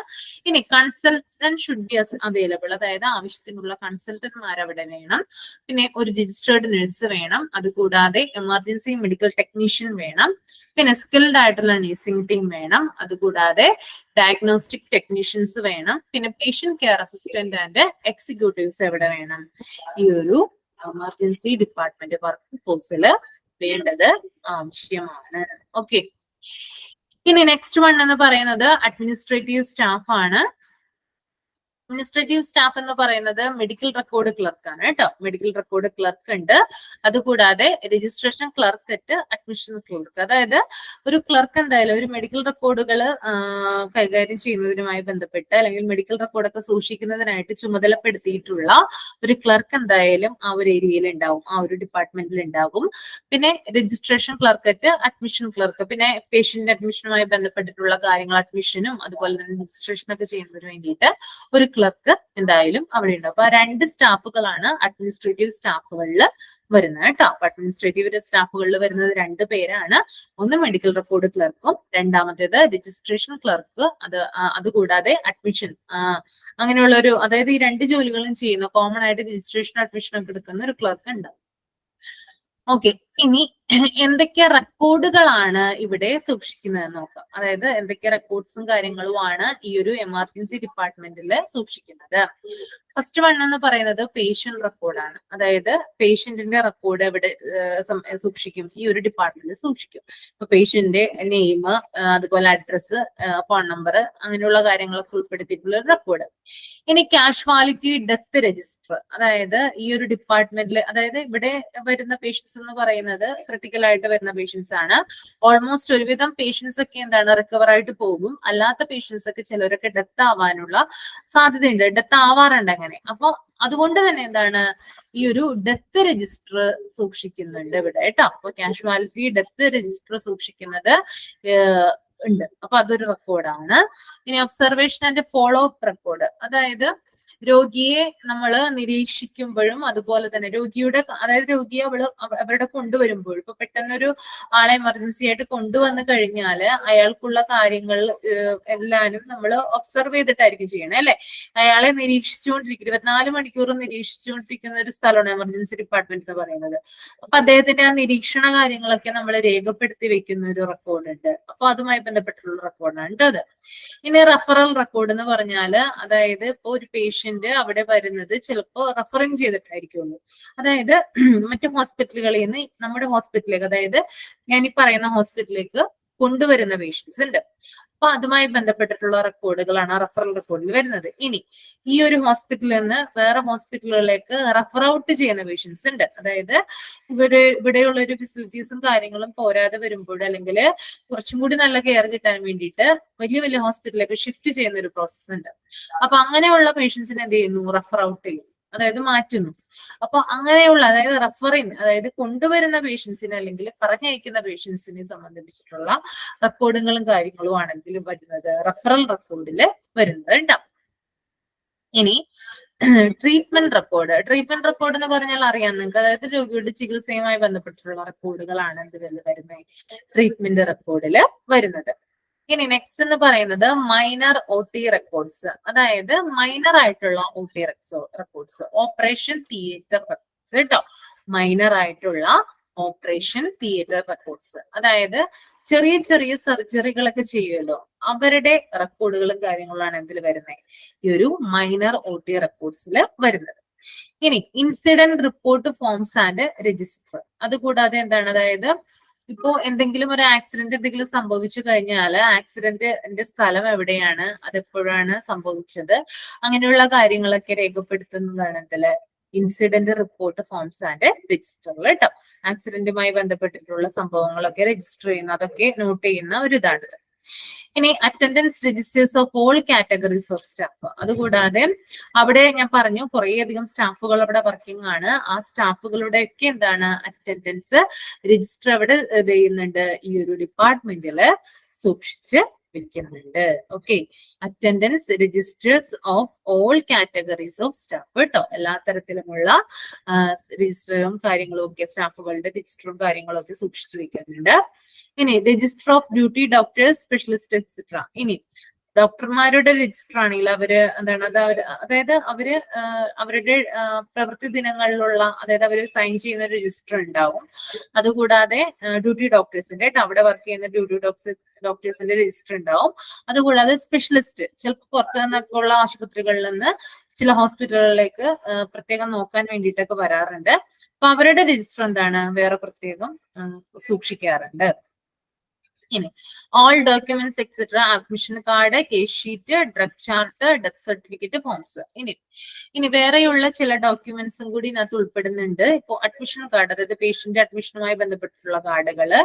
ഇനി കൺസൾട്ടന്റ് ഷുഡ് ബി അവൈലബിൾ, അതായത് ആവശ്യത്തിനുള്ള കൺസൾട്ടന്റ്മാർ അവിടെ വേണം. പിന്നെ ഒരു രജിസ്ട്രേഡ് നഴ്സ് വേണം, അതുകൂടാതെ എമർജൻസി മെഡിക്കൽ ടെക്നീഷ്യൻ വേണം, പിന്നെ സ്കിൽഡ് ആയിട്ടുള്ള നഴ്സിംഗ് ടീം വേണം, അതുകൂടാതെ ഡയഗ്നോസ്റ്റിക് ടെക്നീഷ്യൻസ് വേണം, പിന്നെ patient care assistant and executives എവിടെ വേണം, ഈ ഒരു എമർജൻസി ഡിപ്പാർട്ട്മെന്റ് വർക്ക് ഫോഴ്സിൽ വേണ്ടത് ആവശ്യമാണ്. ഓക്കെ, ഇനി നെക്സ്റ്റ് വൺ എന്ന് പറയുന്നത് അഡ്മിനിസ്ട്രേറ്റീവ് സ്റ്റാഫ് ആണ്. അഡ്മിനിസ്ട്രേറ്റീവ് സ്റ്റാഫ് എന്ന് പറയുന്നത് മെഡിക്കൽ റെക്കോർഡ് ക്ലർക്ക് ആണ് കേട്ടോ. മെഡിക്കൽ റെക്കോർഡ് ക്ലർക്ക് ഉണ്ട്. അതുകൂടാതെ registration clerk at admission clerk. അതായത് ഒരു ക്ലർക്ക് എന്തായാലും ഒരു മെഡിക്കൽ റെക്കോർഡുകൾ കൈകാര്യം ചെയ്യുന്നതിനുമായി ബന്ധപ്പെട്ട് അല്ലെങ്കിൽ മെഡിക്കൽ റെക്കോർഡൊക്കെ സൂക്ഷിക്കുന്നതിനായിട്ട് ചുമതലപ്പെടുത്തിയിട്ടുള്ള ഒരു ക്ലർക്ക് എന്തായാലും ആ ഒരു ഏരിയയിൽ ഉണ്ടാവും, ആ ഒരു ഡിപ്പാർട്ട്മെന്റിൽ ഉണ്ടാകും. പിന്നെ registration clerk at admission clerk, പിന്നെ പേഷ്യന്റ് അഡ്മിഷനുമായി ബന്ധപ്പെട്ടിട്ടുള്ള കാര്യങ്ങൾ അഡ്മിഷനും അതുപോലെ തന്നെ രജിസ്ട്രേഷൻ ഒക്കെ ചെയ്യുന്നതിന് വേണ്ടിയിട്ട് ഒരു ക്ലർക്ക് എന്തായാലും അവിടെ ഉണ്ട്. അപ്പൊ 2 സ്റ്റാഫുകളാണ് അഡ്മിനിസ്ട്രേറ്റീവ് സ്റ്റാഫുകളിൽ വരുന്നത് കേട്ടോ. അപ്പൊ അഡ്മിനിസ്ട്രേറ്റീവ് സ്റ്റാഫുകളിൽ വരുന്നത് 2 പേരാണ്. ഒന്ന് മെഡിക്കൽ റെക്കോർഡ് ക്ലർക്കും, രണ്ടാമത്തേത് രജിസ്ട്രേഷൻ ക്ലർക്ക്. അതുകൂടാതെ അഡ്മിഷൻ അങ്ങനെയുള്ള ഒരു, അതായത് ഈ 2 ജോലികളും ചെയ്യുന്ന കോമൺ ആയിട്ട് രജിസ്ട്രേഷൻ അഡ്മിഷൻ ഒക്കെ എടുക്കുന്ന ഒരു ക്ലർക്ക് ഉണ്ട്. ഓക്കെ, ഇനി എന്തൊക്കെ റെക്കോർഡുകളാണ് ഇവിടെ സൂക്ഷിക്കുന്നത് നോക്കാം. അതായത് എന്തൊക്കെ റെക്കോർഡ്സും കാര്യങ്ങളുമാണ് ഈ ഒരു എമർജൻസി ഡിപ്പാർട്ട്മെന്റിൽ സൂക്ഷിക്കുന്നത്. ഫസ്റ്റ് വൺ എന്ന് പറയുന്നത് പേഷ്യന്റ് റെക്കോർഡാണ്. അതായത് പേഷ്യന്റിന്റെ റെക്കോർഡ് എവിടെ സൂക്ഷിക്കും? ഈ ഒരു ഡിപ്പാർട്ട്മെന്റിൽ സൂക്ഷിക്കും. ഇപ്പൊ പേഷ്യന്റിന്റെ നെയിം, അതുപോലെ അഡ്രസ്സ്, ഫോൺ നമ്പർ, അങ്ങനെയുള്ള കാര്യങ്ങളൊക്കെ ഉൾപ്പെടുത്തിയിട്ടുള്ള ഒരു റെക്കോർഡ്. ഇനി കാഷ്വാലിറ്റി ഡെത്ത് രജിസ്റ്റർ, അതായത് ഈ ഒരു ഡിപ്പാർട്ട്മെന്റിൽ, അതായത് ഇവിടെ വരുന്ന പേഷ്യൻസ് എന്ന് പറയുന്നത് ക്രിട്ടിക്കൽ ആയിട്ട് വരുന്ന പേഷ്യൻസ് ആണ്. ഓൾമോസ്റ്റ് ഒരുവിധം പേഷ്യൻസ് ഒക്കെ എന്താണ് റിക്കവർ ആയിട്ട് പോകും. അല്ലാത്ത പേഷ്യൻസ് ഒക്കെ ചിലരൊക്കെ ഡെത്ത് ആവാനുള്ള സാധ്യതയുണ്ട്, ഡെത്ത് ആവാറുണ്ട് അങ്ങനെ. അപ്പൊ അതുകൊണ്ട് തന്നെ എന്താണ് ഈ ഒരു ഡെത്ത് രജിസ്റ്റർ സൂക്ഷിക്കുന്നുണ്ട് ഇവിടെ കേട്ടോ. അപ്പൊ കാഷ്വാലിറ്റി ഡെത്ത് രജിസ്റ്റർ സൂക്ഷിക്കുന്നത് ഉണ്ട്. അപ്പൊ അതൊരു റെക്കോർഡാണ്. ഇനി observation and follow up record, അതായത് രോഗിയെ നമ്മൾ നിരീക്ഷിക്കുമ്പോഴും അതുപോലെ തന്നെ രോഗിയുടെ, അതായത് രോഗിയെ അവരുടെ കൊണ്ടുവരുമ്പോഴും, ഇപ്പൊ പെട്ടെന്നൊരു ആളെ എമർജൻസി ആയിട്ട് കൊണ്ടുവന്നു കഴിഞ്ഞാൽ അയാൾക്കുള്ള കാര്യങ്ങൾ എല്ലാനും നമ്മൾ ഒബ്സർവ് ചെയ്തിട്ടായിരിക്കും ചെയ്യണേ അല്ലെ. അയാളെ നിരീക്ഷിച്ചുകൊണ്ടിരിക്കും, 24 മണിക്കൂറും നിരീക്ഷിച്ചുകൊണ്ടിരിക്കുന്ന ഒരു സ്ഥലമാണ് എമർജൻസി ഡിപ്പാർട്ട്മെന്റ് എന്ന് പറയുന്നത്. അപ്പൊ അദ്ദേഹത്തിന്റെ ആ നിരീക്ഷണ കാര്യങ്ങളൊക്കെ നമ്മൾ രേഖപ്പെടുത്തി വെക്കുന്ന ഒരു റെക്കോർഡ് ഉണ്ട്. അപ്പൊ അതുമായി ബന്ധപ്പെട്ടുള്ള റെക്കോർഡാണ് കേട്ടോ അത്. ഇനി റെഫറൽ റെക്കോർഡ് എന്ന് പറഞ്ഞാല്, അതായത് ഇപ്പൊ ഒരു പേഷ്യന്റ് അവിടെ വരുന്നത് ചിലപ്പോ റെഫറിങ് ചെയ്തിട്ടായിരിക്കുള്ളൂ. അതായത് മറ്റു ഹോസ്പിറ്റലുകളിൽ നിന്ന് നമ്മുടെ ഹോസ്പിറ്റലിലേക്ക്, അതായത് ഞാൻ ഈ പറയുന്ന ഹോസ്പിറ്റലിലേക്ക് കൊണ്ടുവരുന്ന പേഷ്യൻസ് ഉണ്ട്. അപ്പൊ അതുമായി ബന്ധപ്പെട്ടിട്ടുള്ള റെക്കോർഡുകളാണ് റെഫറൽ റെക്കോർഡിൽ വരുന്നത്. ഇനി ഈ ഒരു ഹോസ്പിറ്റലിൽ നിന്ന് വേറെ ഹോസ്പിറ്റലുകളിലേക്ക് റെഫർ ഔട്ട് ചെയ്യുന്ന പേഷ്യൻസ് ഉണ്ട്. അതായത് ഇവിടെയുള്ള ഒരു ഫെസിലിറ്റീസും കാര്യങ്ങളും പോരാതെ വരുമ്പോൾ, അല്ലെങ്കിൽ കുറച്ചും കൂടി നല്ല കെയർ കിട്ടാൻ വേണ്ടിയിട്ട് വലിയ വലിയ ഹോസ്പിറ്റലിലേക്ക് ഷിഫ്റ്റ് ചെയ്യുന്ന ഒരു പ്രോസസ് ഉണ്ട്. അപ്പൊ അങ്ങനെയുള്ള പേഷ്യൻസിനെ എന്ത് ചെയ്യുന്നു? റെഫർ ഔട്ട് ചെയ്യും, അതായത് മാറ്റുന്നു. അപ്പൊ അങ്ങനെയുള്ള, അതായത് റെഫറിങ്, അതായത് കൊണ്ടുവരുന്ന പേഷ്യൻസിനെ അല്ലെങ്കിൽ പറഞ്ഞയക്കുന്ന പേഷ്യൻസിനെ സംബന്ധിച്ചിട്ടുള്ള റെക്കോർഡുകളും കാര്യങ്ങളും ആണെങ്കിൽ വരുന്നത് റെഫറൽ റെക്കോർഡിൽ വരുന്നത് ഉണ്ടാവും. ഇനി ട്രീറ്റ്മെന്റ് റെക്കോർഡ്. ട്രീറ്റ്മെന്റ് റെക്കോർഡ് എന്ന് പറഞ്ഞാൽ അറിയാം നിങ്ങൾക്ക്, അതായത് രോഗിയുടെ ചികിത്സയുമായി ബന്ധപ്പെട്ടിട്ടുള്ള റെക്കോർഡുകളാണ് ഇതിൽ വരുന്നത് ട്രീറ്റ്മെന്റ് റെക്കോർഡിൽ വരുന്നത്. ഇനി നെക്സ്റ്റ് എന്ന് പറയുന്നത് മൈനർ OT റെക്കോർഡ്സ്, അതായത് മൈനർ ആയിട്ടുള്ള OT records, operation theatre records കേട്ടോ. മൈനർ ആയിട്ടുള്ള ഓപ്പറേഷൻ തിയേറ്റർ റെക്കോർഡ്സ്, അതായത് ചെറിയ ചെറിയ സർജറികളൊക്കെ ചെയ്യുമല്ലോ, അവരുടെ റെക്കോർഡുകളും കാര്യങ്ങളാണ് എന്തിൽ വരുന്നത്? ഈ ഒരു മൈനർ OT റെക്കോർഡ്സിൽ വരുന്നത്. ഇനി incident report forms and register, അതുകൂടാതെ എന്താണ്, അതായത് ഇപ്പോ എന്തെങ്കിലും ഒരു ആക്സിഡന്റ് എന്തെങ്കിലും സംഭവിച്ചു കഴിഞ്ഞാൽ ആക്സിഡന്റിന്റെ സ്ഥലം എവിടെയാണ്, അതെപ്പോഴാണ് സംഭവിച്ചത്, അങ്ങനെയുള്ള കാര്യങ്ങളൊക്കെ രേഖപ്പെടുത്തുന്നതാണ് ഇതില് ഇൻസിഡന്റ് റിപ്പോർട്ട് ഫോംസ് ആൻഡ് രജിസ്റ്ററിൽ കേട്ടോ. ആക്സിഡന്റുമായി ബന്ധപ്പെട്ടിട്ടുള്ള സംഭവങ്ങളൊക്കെ രജിസ്റ്റർ ചെയ്യുന്ന, അതൊക്കെ നോട്ട് ചെയ്യുന്ന ഒരു ഇതാണ്. ഇനി attendance registers of all categories of staff, അതുകൂടാതെ അവിടെ ഞാൻ പറഞ്ഞു കുറേയധികം സ്റ്റാഫുകൾ അവിടെ വർക്കിംഗ് ആണ്. ആ സ്റ്റാഫുകളുടെ ഒക്കെ എന്താണ് അറ്റൻഡൻസ് രജിസ്റ്റർ അവിടെ ഇത് ചെയ്യുന്നുണ്ട്, ഈ ഒരു ഡിപ്പാർട്ട്മെന്റിൽ സൂക്ഷിച്ച് വെക്കുന്നുണ്ട്. Okay, attendance registers of all categories of staff കേട്ടോ. എല്ലാ തരത്തിലുമുള്ള രജിസ്റ്ററും കാര്യങ്ങളും ഒക്കെ, സ്റ്റാഫുകളുടെ രജിസ്റ്ററും കാര്യങ്ങളും ഒക്കെ സൂക്ഷിച്ചു വെക്കുന്നുണ്ട്. ഇനി register of duty doctors, specialist etcetera. ഇനി ഡോക്ടർമാരുടെ രജിസ്റ്റർ ആണെങ്കിൽ അവര് എന്താണ്, അതായത് അവര് അവരുടെ പ്രവൃത്തി ദിനങ്ങളിലുള്ള, അതായത് അവര് സൈൻ ചെയ്യുന്ന രജിസ്റ്റർ ഉണ്ടാവും. അതുകൂടാതെ ഡ്യൂട്ടി ഡോക്ടേഴ്സിന്റെ, അവിടെ വർക്ക് ചെയ്യുന്ന ഡ്യൂട്ടി ഡോക്ടേഴ്സിന്റെ രജിസ്റ്റർ ഉണ്ടാവും. അതുകൂടാതെ സ്പെഷ്യലിസ്റ്റ്, ചിലപ്പോൾ പുറത്തു നിന്നൊക്കെ ഉള്ള ആശുപത്രികളിൽ നിന്ന് ചില ഹോസ്പിറ്റലുകളിലേക്ക് പ്രത്യേകം നോക്കാൻ വേണ്ടിയിട്ടൊക്കെ വരാറുണ്ട്. അപ്പൊ അവരുടെ രജിസ്റ്റർ എന്താണ് വേറെ പ്രത്യേകം സൂക്ഷിക്കാറുണ്ട്. ഇനി all documents etcetera, admission card, case sheet, drug chart, death certificate, forms. ഇനി വേറെയുള്ള ചില ഡോക്യുമെന്റ്സും കൂടി ഇതിനകത്ത് ഉൾപ്പെടുന്നുണ്ട്. ഇപ്പോൾ അഡ്മിഷൻ കാർഡ്, അതായത് പേഷ്യന്റ് അഡ്മിഷനുമായി ബന്ധപ്പെട്ടിട്ടുള്ള കാർഡുകള്,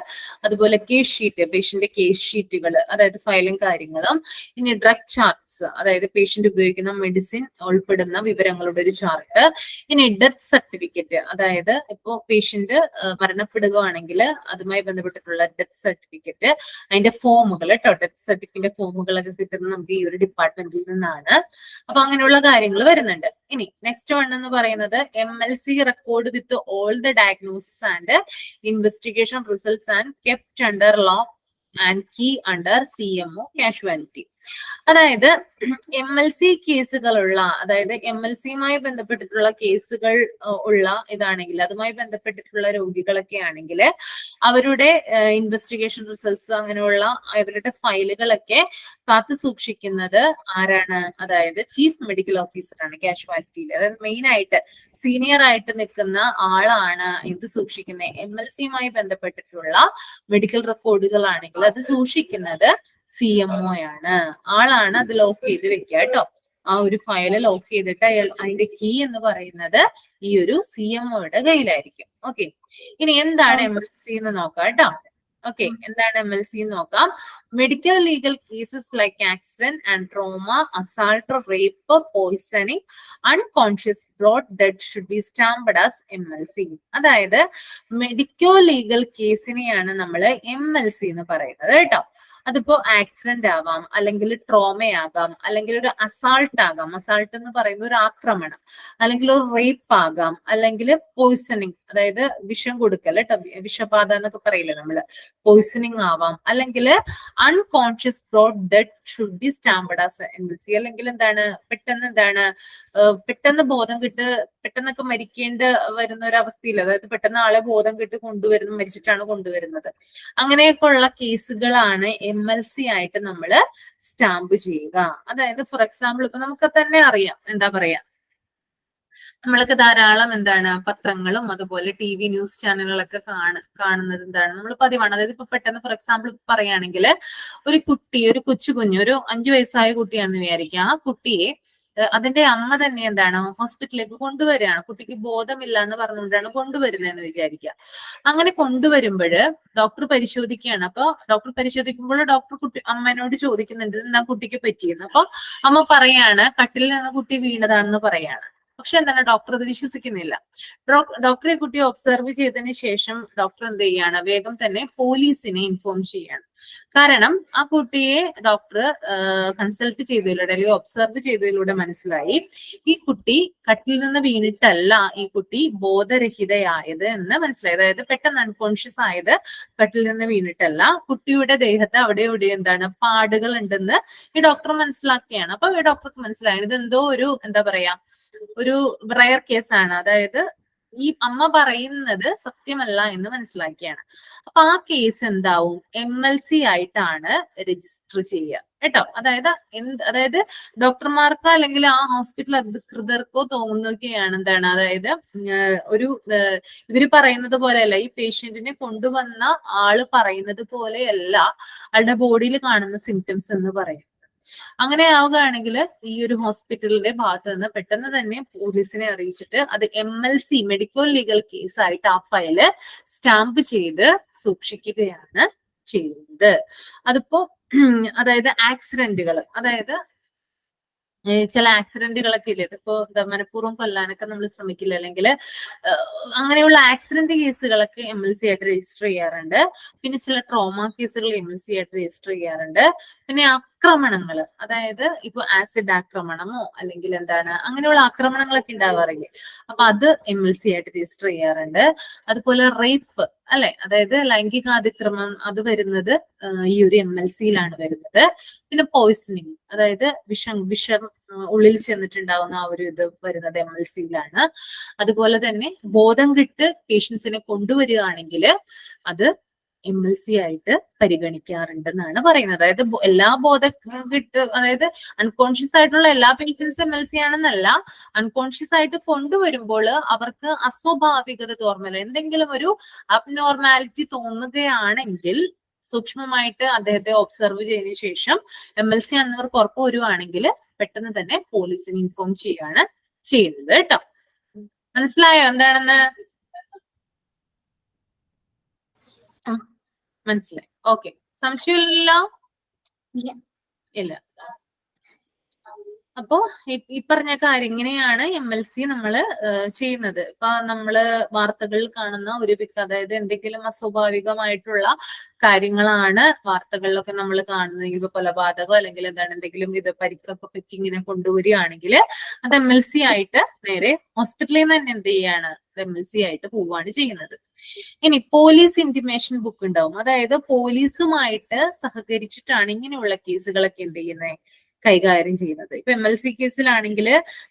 അതുപോലെ കേസ് ഷീറ്റ്, പേഷ്യന്റ് കേസ് ഷീറ്റുകൾ, അതായത് ഫയലും കാര്യങ്ങളും. ഇനി ഡ്രഗ് ചാർട്ട്സ്, അതായത് പേഷ്യന്റ് ഉപയോഗിക്കുന്ന മെഡിസിൻ ഉൾപ്പെടുന്ന വിവരങ്ങളുടെ ഒരു ചാർട്ട്. ഇനി ഡെത്ത് സർട്ടിഫിക്കറ്റ്, അതായത് ഇപ്പോൾ പേഷ്യന്റ് മരണപ്പെടുകയാണെങ്കിൽ അതുമായി ബന്ധപ്പെട്ടിട്ടുള്ള ഡെത്ത് സർട്ടിഫിക്കറ്റ്, അതിന്റെ ഫോമുകൾ കേട്ടോ. ഡെത്ത് സർട്ടിഫിക്കറ്റിന്റെ ഫോമുകളൊക്കെ കിട്ടുന്നത് നമുക്ക് ഈ ഒരു ഡിപ്പാർട്ട്മെന്റിൽ നിന്നാണ്. അപ്പൊ അങ്ങനെയുള്ള കാര്യങ്ങൾ വരുന്നുണ്ട്. ഇനി നെക്സ്റ്റ് വൺ എന്ന് പറയുന്നത് MLC record with all the diagnosis and investigation results and kept under lock and key under CMO casualty. അതായത് MLC കേസുകളുള്ള, അതായത് MLCയുമായി ബന്ധപ്പെട്ടിട്ടുള്ള കേസുകൾ ഉള്ള ഇതാണെങ്കിൽ, അതുമായി ബന്ധപ്പെട്ടിട്ടുള്ള രോഗികളൊക്കെ ആണെങ്കിൽ അവരുടെ ഇൻവെസ്റ്റിഗേഷൻ റിസൾട്ട്സ് അങ്ങനെയുള്ള അവരുടെ ഫയലുകളൊക്കെ കാത്തു സൂക്ഷിക്കുന്നത് ആരാണ്? അതായത് ചീഫ് മെഡിക്കൽ ഓഫീസറാണ് കാഷ്വാലിറ്റിയിൽ. അതായത് മെയിൻ ആയിട്ട് സീനിയർ ആയിട്ട് നിൽക്കുന്ന ആളാണ് ഇത് സൂക്ഷിക്കുന്നത്. MLCയുമായി ബന്ധപ്പെട്ടിട്ടുള്ള മെഡിക്കൽ റെക്കോർഡുകളാണെങ്കിൽ അത് സൂക്ഷിക്കുന്നത് CMO ആണ്. ആളാണ് അത് ലോക്ക് ചെയ്ത് വെക്കുക കേട്ടോ. ആ ഒരു ഫയല് ലോക്ക് ചെയ്തിട്ട് അതിന്റെ കീ എന്ന് പറയുന്നത് ഈ ഒരു CMOയുടെ കയ്യിലായിരിക്കും. ഓക്കെ, ഇനി എന്താണ് MLC എന്ന് നോക്കാം കേട്ടോ. ഓക്കെ, എന്താണ് MLC എന്ന് നോക്കാം. Medical legal cases like accident and trauma, assault, rape, poisoning, unconscious brought dead should be stamped as MLC. അതായത് മെഡിക്കോ ലീഗൽ കേസിനെയാണ് നമ്മൾ MLC എന്ന് പറയുന്നത് കേട്ടോ. അതിപ്പോ ആക്സിഡന്റ് ആവാം, അല്ലെങ്കിൽ ട്രോമയാകാം, അല്ലെങ്കിൽ ഒരു അസാൾട്ട് ആകാം. അസാൾട്ട് എന്ന് പറയുന്ന ഒരു ആക്രമണം, അല്ലെങ്കിൽ ഒരു റേപ്പ് ആകാം, അല്ലെങ്കിൽ പോയിസണിങ്, അതായത് വിഷം കൊടുക്കൽ കേട്ടോ, വിഷബാധ എന്നൊക്കെ പറയില്ലേ നമ്മള്, പോയിസണിങ് ആവാം, അല്ലെങ്കിൽ unconscious brought dead should be stamped as MLC. അല്ലെങ്കിൽ എന്താണ്, പെട്ടെന്ന് ബോധം കിട്ട് പെട്ടെന്നൊക്കെ മരിക്കേണ്ട വരുന്ന ഒരു അവസ്ഥയിൽ, അതായത് പെട്ടെന്ന് ആളെ ബോധം കിട്ട് മരിച്ചിട്ടാണ് കൊണ്ടുവരുന്നത്. അങ്ങനെയൊക്കെ ഉള്ള കേസുകളാണ് MLC ആയിട്ട് നമ്മൾ സ്റ്റാമ്പ് ചെയ്യുക. അതായത് ഫോർ എക്സാമ്പിൾ ഇപ്പൊ നമുക്ക് തന്നെ അറിയാം, എന്താ പറയാ, നമ്മളൊക്കെ ധാരാളം പത്രങ്ങളും അതുപോലെ TV ന്യൂസ് ചാനലുകളൊക്കെ കാണുന്നത് എന്താണ്, നമ്മൾ പതിവാണ്. അതായത് ഇപ്പൊ പെട്ടെന്ന് ഫോർ എക്സാമ്പിൾ പറയുകയാണെങ്കിൽ ഒരു കുട്ടി, ഒരു കൊച്ചുകുഞ്ഞ്, ഒരു 5 വയസ്സായ കുട്ടിയാണെന്ന് വിചാരിക്കുക. ആ കുട്ടിയെ അതിന്റെ അമ്മ തന്നെ ഹോസ്പിറ്റലിലേക്ക് കൊണ്ടുവരികയാണ്. കുട്ടിക്ക് ബോധമില്ല എന്ന് പറഞ്ഞുകൊണ്ടാണ് കൊണ്ടുവരുന്നതെന്ന് വിചാരിക്കുക. അങ്ങനെ കൊണ്ടുവരുമ്പോൾ ഡോക്ടർ പരിശോധിക്കുകയാണ്. അപ്പൊ ഡോക്ടർ പരിശോധിക്കുമ്പോൾ ഡോക്ടർ അമ്മേനോട് ചോദിക്കുന്നുണ്ട് എന്നാ കുട്ടിക്ക് പറ്റിയെന്ന്. അപ്പൊ അമ്മ പറയാണ് കട്ടിലിൽ നിന്ന് കുട്ടി വീണതാണെന്ന് പറയാണ്. പക്ഷെ ഡോക്ടർ അത് വിശ്വസിക്കുന്നില്ല. ഡോക്ടറെ കുട്ടിയെ ഒബ്സർവ് ചെയ്തതിന് ശേഷം ഡോക്ടർ എന്ത് ചെയ്യാണ്, വേഗം തന്നെ പോലീസിനെ ഇൻഫോം ചെയ്യാണ്. കാരണം ആ കുട്ടിയെ ഡോക്ടർ കൺസൾട്ട് ചെയ്തതിലൂടെ അല്ലെങ്കിൽ ഒബ്സർവ് ചെയ്തതിലൂടെ മനസ്സിലായി ഈ കുട്ടി കട്ടിൽ നിന്ന് വീണിട്ടല്ല ഈ കുട്ടി ബോധരഹിതയായത് എന്ന് മനസ്സിലായി. അതായത് പെട്ടെന്ന് അൺകോൺഷ്യസ് ആയത് കട്ടിൽ നിന്ന് വീണിട്ടല്ല, കുട്ടിയുടെ ദേഹത്ത് അവിടെ ഇവിടെ പാടുകൾ ഉണ്ടെന്ന് ഈ ഡോക്ടർ മനസ്സിലാക്കിയാണ്. അപ്പൊ ഈ ഡോക്ടർക്ക് മനസ്സിലായത് ഇതെന്തോ ഒരു ഒരു റയർ കേസാണ്, അതായത് ഈ അമ്മ പറയുന്നത് സത്യമല്ല എന്ന് മനസ്സിലാക്കിയാണ്. അപ്പൊ ആ കേസ് എന്താവും, MLC ആയിട്ടാണ് രജിസ്റ്റർ ചെയ്യുക കേട്ടോ. അതായത് ഡോക്ടർമാർക്ക് അല്ലെങ്കിൽ ആ ഹോസ്പിറ്റൽ അധികൃതർക്കോ തോന്നുകയാണ് അതായത് ഇവര് പറയുന്നത് പോലെയല്ല, ഈ പേഷ്യന്റിനെ കൊണ്ടുവന്ന ആള് പറയുന്നത് പോലെയല്ല ആളുടെ ബോഡിയിൽ കാണുന്ന സിംറ്റംസ് എന്ന് പറയും. അങ്ങനെ ആവുകയാണെങ്കിൽ ഈ ഒരു ഹോസ്പിറ്റലിന്റെ ഭാഗത്ത് നിന്ന് പെട്ടെന്ന് തന്നെ പോലീസിനെ അറിയിച്ചിട്ട് അത് MLC മെഡിക്കൽ ലീഗൽ കേസ് ആയിട്ട് ആ ഫയല് സ്റ്റാമ്പ് ചെയ്ത് സൂക്ഷിക്കുകയാണ് ചെയ്യുന്നത്. അതിപ്പോ അതായത് ആക്സിഡന്റുകൾ, അതായത് ചില ആക്സിഡന്റുകളൊക്കെ ഇല്ലേ, ഇതിപ്പോ മനഃപൂർവ്വം കൊല്ലാനൊക്കെ നമ്മൾ ശ്രമിക്കില്ല, അല്ലെങ്കിൽ അങ്ങനെയുള്ള ആക്സിഡന്റ് കേസുകളൊക്കെ MLC ആയിട്ട് രജിസ്റ്റർ ചെയ്യാറുണ്ട്. പിന്നെ ചില ട്രോമ കേസുകൾ MLC ആയിട്ട് രജിസ്റ്റർ ചെയ്യാറുണ്ട്. പിന്നെ ആക്രമണങ്ങൾ, അതായത് ഇപ്പൊ ആസിഡ് ആക്രമണമോ അല്ലെങ്കിൽ അങ്ങനെയുള്ള ആക്രമണങ്ങളൊക്കെ ഉണ്ടാവാറില്ലേ, അപ്പൊ അത് MLC ആയിട്ട് രജിസ്റ്റർ ചെയ്യാറുണ്ട്. അതുപോലെ റേപ്പ് അല്ലെ, അതായത് ലൈംഗികാതിക്രമം, അത് വരുന്നത് ഈ ഒരു MLCയിലാണ് വരുന്നത്. പിന്നെ പോയിസണിങ്, അതായത് വിഷം ഉള്ളിൽ ചെന്നിട്ടുണ്ടാവുന്ന ആ ഒരു ഇത് വരുന്നത് MLCയിലാണ്. അതുപോലെ തന്നെ ബോധം കിട്ട് പേഷ്യൻസിനെ കൊണ്ടുവരികയാണെങ്കിൽ അത് MLC ആയിട്ട് പരിഗണിക്കാറുണ്ടെന്നാണ് പറയുന്നത്. അതായത് എല്ലാ അതായത് അൺകോൺഷ്യസ് ആയിട്ടുള്ള എല്ലാ പേഷ്യൻസും MLC ആണെന്നല്ല, അൺകോൺഷ്യസ് ആയിട്ട് കൊണ്ടുവരുമ്പോൾ അവർക്ക് അസ്വാഭാവികത തോന്നല, എന്തെങ്കിലും ഒരു അബ്നോർമാലിറ്റി തോന്നുകയാണെങ്കിൽ സൂക്ഷ്മമായിട്ട് അദ്ദേഹത്തെ ഒബ്സർവ് ചെയ്തതിനു ശേഷം MLC ആണെന്നവർക്ക് ഉറപ്പ് വരുവാണെങ്കിൽ പെട്ടെന്ന് തന്നെ പോലീസിന് ഇൻഫോം ചെയ്യാണ് ചെയ്യുന്നത് കേട്ടോ. മനസ്സിലായോ എന്താണെന്ന്? മനസ്സിലായി. ഓക്കെ, സംശയമില്ലല്ലോ? ഇല്ല. അപ്പോ ഈ പറഞ്ഞ കാര്യം ഇങ്ങനെയാണ് MLC നമ്മള് ചെയ്യുന്നത്. ഇപ്പൊ നമ്മള് വാർത്തകളിൽ കാണുന്ന ഒരു അതായത് എന്തെങ്കിലും അസ്വാഭാവികമായിട്ടുള്ള കാര്യങ്ങളാണ് വാർത്തകളിലൊക്കെ നമ്മൾ കാണുന്നത്. ഇപ്പൊ കൊലപാതകം അല്ലെങ്കിൽ എന്തെങ്കിലും ഇത് പരിക്കൊക്കെ പറ്റി ഇങ്ങനെ കൊണ്ടുവരികയാണെങ്കിൽ അത് MLC ആയിട്ട് നേരെ ഹോസ്പിറ്റലിൽ നിന്ന് തന്നെ എന്ത് ചെയ്യാണ്, MLC ആയിട്ട് പോവുകയാണ് ചെയ്യുന്നത്. ഇനി പോലീസ് ഇന്റിമേഷൻ ബുക്ക് ഉണ്ടാവും. അതായത് പോലീസുമായിട്ട് സഹകരിച്ചിട്ടാണ് ഇങ്ങനെയുള്ള കേസുകളൊക്കെ എന്ത് ചെയ്യുന്നത്, കൈകാര്യം ചെയ്യുന്നത്. ഇപ്പൊ MLC കേസിലാണെങ്കിൽ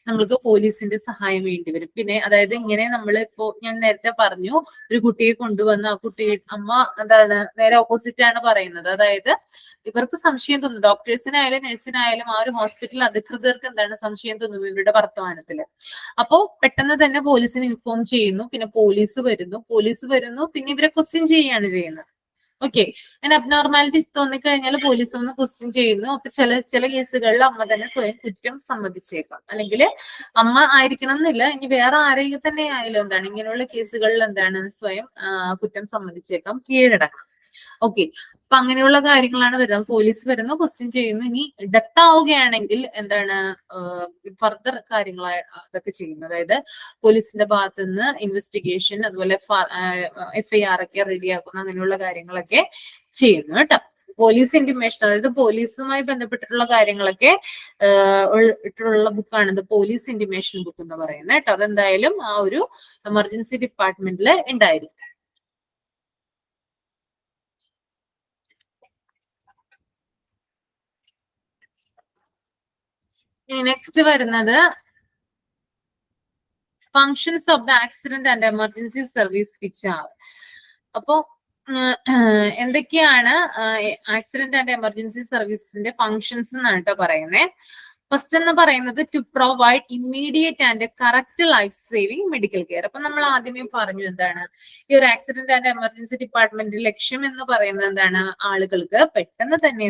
നമ്മൾക്ക് പോലീസിന്റെ സഹായം വേണ്ടി വരും. പിന്നെ അതായത് ഇങ്ങനെ നമ്മൾ ഇപ്പോ ഞാൻ നേരത്തെ പറഞ്ഞു, ഒരു കുട്ടിയെ കൊണ്ടുവന്ന് ആ കുട്ടിയെ അമ്മ നേരെ ഓപ്പോസിറ്റ് ആണ് പറയുന്നത്. അതായത് ഇവർക്ക് സംശയം തോന്നുന്നു, ഡോക്ടേഴ്സിനായാലും നഴ്സിനായാലും ആ ഒരു ഹോസ്പിറ്റൽ അധികൃതർക്ക് സംശയം തോന്നുന്നു ഇവരുടെ വർത്തമാനത്തില്. അപ്പോ പെട്ടെന്ന് തന്നെ പോലീസിന് ഇൻഫോം ചെയ്യുന്നു. പിന്നെ പോലീസ് വരുന്നു, പിന്നെ ഇവരെ ക്വസ്റ്റ്യൻ ചെയ്യുകയാണ് ചെയ്യുന്നത്. ഓക്കെ, അങ്ങനെ അബ്നോർമാലിറ്റി തോന്നിക്കഴിഞ്ഞാൽ പോലീസ് ഒന്ന് ക്വസ്റ്റ്യൻ ചെയ്യുന്നു. അപ്പൊ ചില കേസുകളിൽ അമ്മ തന്നെ സ്വയം കുറ്റം സമ്മതിച്ചേക്കാം, അല്ലെങ്കിൽ അമ്മ ആയിരിക്കണം എന്നില്ല, ഇനി വേറെ ആരെങ്കിലും തന്നെ ആയാലും ഇങ്ങനെയുള്ള കേസുകളിൽ സ്വയം കുറ്റം സമ്മതിച്ചേക്കാം, കീഴടക്കാം. ഓക്കെ, അപ്പൊ അങ്ങനെയുള്ള കാര്യങ്ങളാണ് വരുന്നത്. പോലീസ് വരുന്നു, ക്വസ്റ്റ്യൻ ചെയ്യുന്നു. ഇനി ഡെത്ത് ആവുകയാണെങ്കിൽ ഫർദർ കാര്യങ്ങൾ അതൊക്കെ ചെയ്യുന്നു. അതായത് പോലീസിന്റെ ഭാഗത്ത് നിന്ന് ഇൻവെസ്റ്റിഗേഷൻ, അതുപോലെ FIR ഒക്കെ റെഡിയാക്കുന്നു, അങ്ങനെയുള്ള കാര്യങ്ങളൊക്കെ ചെയ്യുന്നു കേട്ടോ. പോലീസ് ഇന്റിമേഷൻ, അതായത് പോലീസുമായി ബന്ധപ്പെട്ടിട്ടുള്ള കാര്യങ്ങളൊക്കെ ഇട്ടുള്ള ബുക്കാണ് ഇത് പോലീസ് ഇന്റിമേഷൻ ബുക്ക് എന്ന് പറയുന്നത് കേട്ടോ. അതെന്തായാലും ആ ഒരു എമർജൻസി ഡിപ്പാർട്ട്മെന്റിൽ ഉണ്ടായിരിക്കും. നെക്സ്റ്റ് വരുന്നത് functions of the accident and emergency service which are. അപ്പോ എന്തൊക്കെയാണ് ആക്സിഡന്റ് ആൻഡ് എമർജൻസി സർവീസസിന്റെ ഫങ്ഷൻസ് എന്നാണ് കേട്ടോ പറയുന്നത്. ഫസ്റ്റ് എന്ന് പറയുന്നത് to provide immediate and correct life saving medical care. അപ്പൊ നമ്മൾ ആദ്യമേ പറഞ്ഞു ഈ ഒരു ആക്സിഡന്റ് ആൻഡ് എമർജൻസി ഡിപ്പാർട്ട്മെന്റിന്റെ ലക്ഷ്യം എന്ന് പറയുന്നത് ആളുകൾക്ക് പെട്ടെന്ന് തന്നെ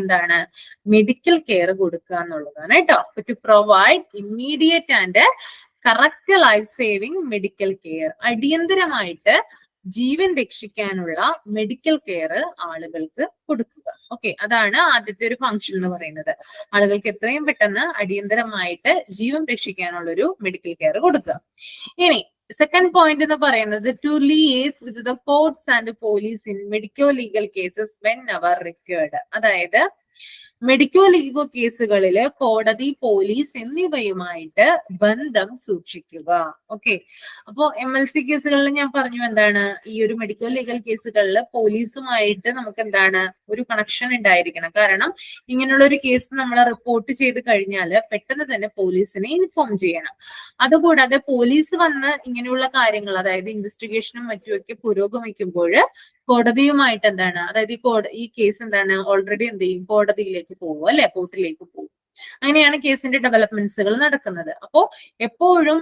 മെഡിക്കൽ കെയർ കൊടുക്കുക എന്നുള്ളതാണ് കേട്ടോ. To provide immediate and correct life saving medical care, അടിയന്തരമായിട്ട് ജീവൻ രക്ഷിക്കാനുള്ള മെഡിക്കൽ കെയർ ആളുകൾക്ക് കൊടുക്കുക. ഓക്കെ, അതാണ് ആദ്യത്തെ ഒരു ഫംഗ്ഷൻ എന്ന് പറയുന്നത്. ആളുകൾക്ക് എത്രയും പെട്ടെന്ന് അടിയന്തരമായിട്ട് ജീവൻ രക്ഷിക്കാനുള്ള ഒരു മെഡിക്കൽ കെയർ കൊടുക്കുക. ഇനി സെക്കൻഡ് പോയിന്റ് എന്ന് പറയുന്നത് to liaise with the courts and police in medico legal cases when അവർ റിക്വയർഡ്. അതായത് മെഡിക്കോ ലീഗൽ കേസുകളിൽ കോടതി, പോലീസ് എന്നിവയുമായിട്ട് ബന്ധം സൂക്ഷിക്കുക. ഓക്കെ, അപ്പോ MLC കേസുകളിൽ ഞാൻ പറഞ്ഞു ഈ ഒരു മെഡിക്കോ ലീഗൽ കേസുകളിൽ പോലീസുമായിട്ട് നമുക്ക് ഒരു കണക്ഷൻ ഉണ്ടായിരിക്കണം. കാരണം ഇങ്ങനെയുള്ള ഒരു കേസ് നമ്മൾ റിപ്പോർട്ട് ചെയ്ത് കഴിഞ്ഞാൽ പെട്ടെന്ന് തന്നെ പോലീസിനെ ഇൻഫോം ചെയ്യണം. അതുകൂടാതെ പോലീസ് വന്ന് ഇങ്ങനെയുള്ള കാര്യങ്ങൾ, അതായത് ഇൻവെസ്റ്റിഗേഷനും മറ്റുമൊക്കെ പുരോഗമിക്കുമ്പോൾ കോടതിയുമായിട്ട് അതായത് ഈ കേസ് ഓൾറെഡി എന്ത് ചെയ്യും, കോടതിയിലേക്ക് പോകും, അല്ലെ, കോർട്ടിലേക്ക് പോകും. അങ്ങനെയാണ് കേസിന്റെ ഡെവലപ്മെന്റ്സുകൾ നടക്കുന്നത്. അപ്പോ എപ്പോഴും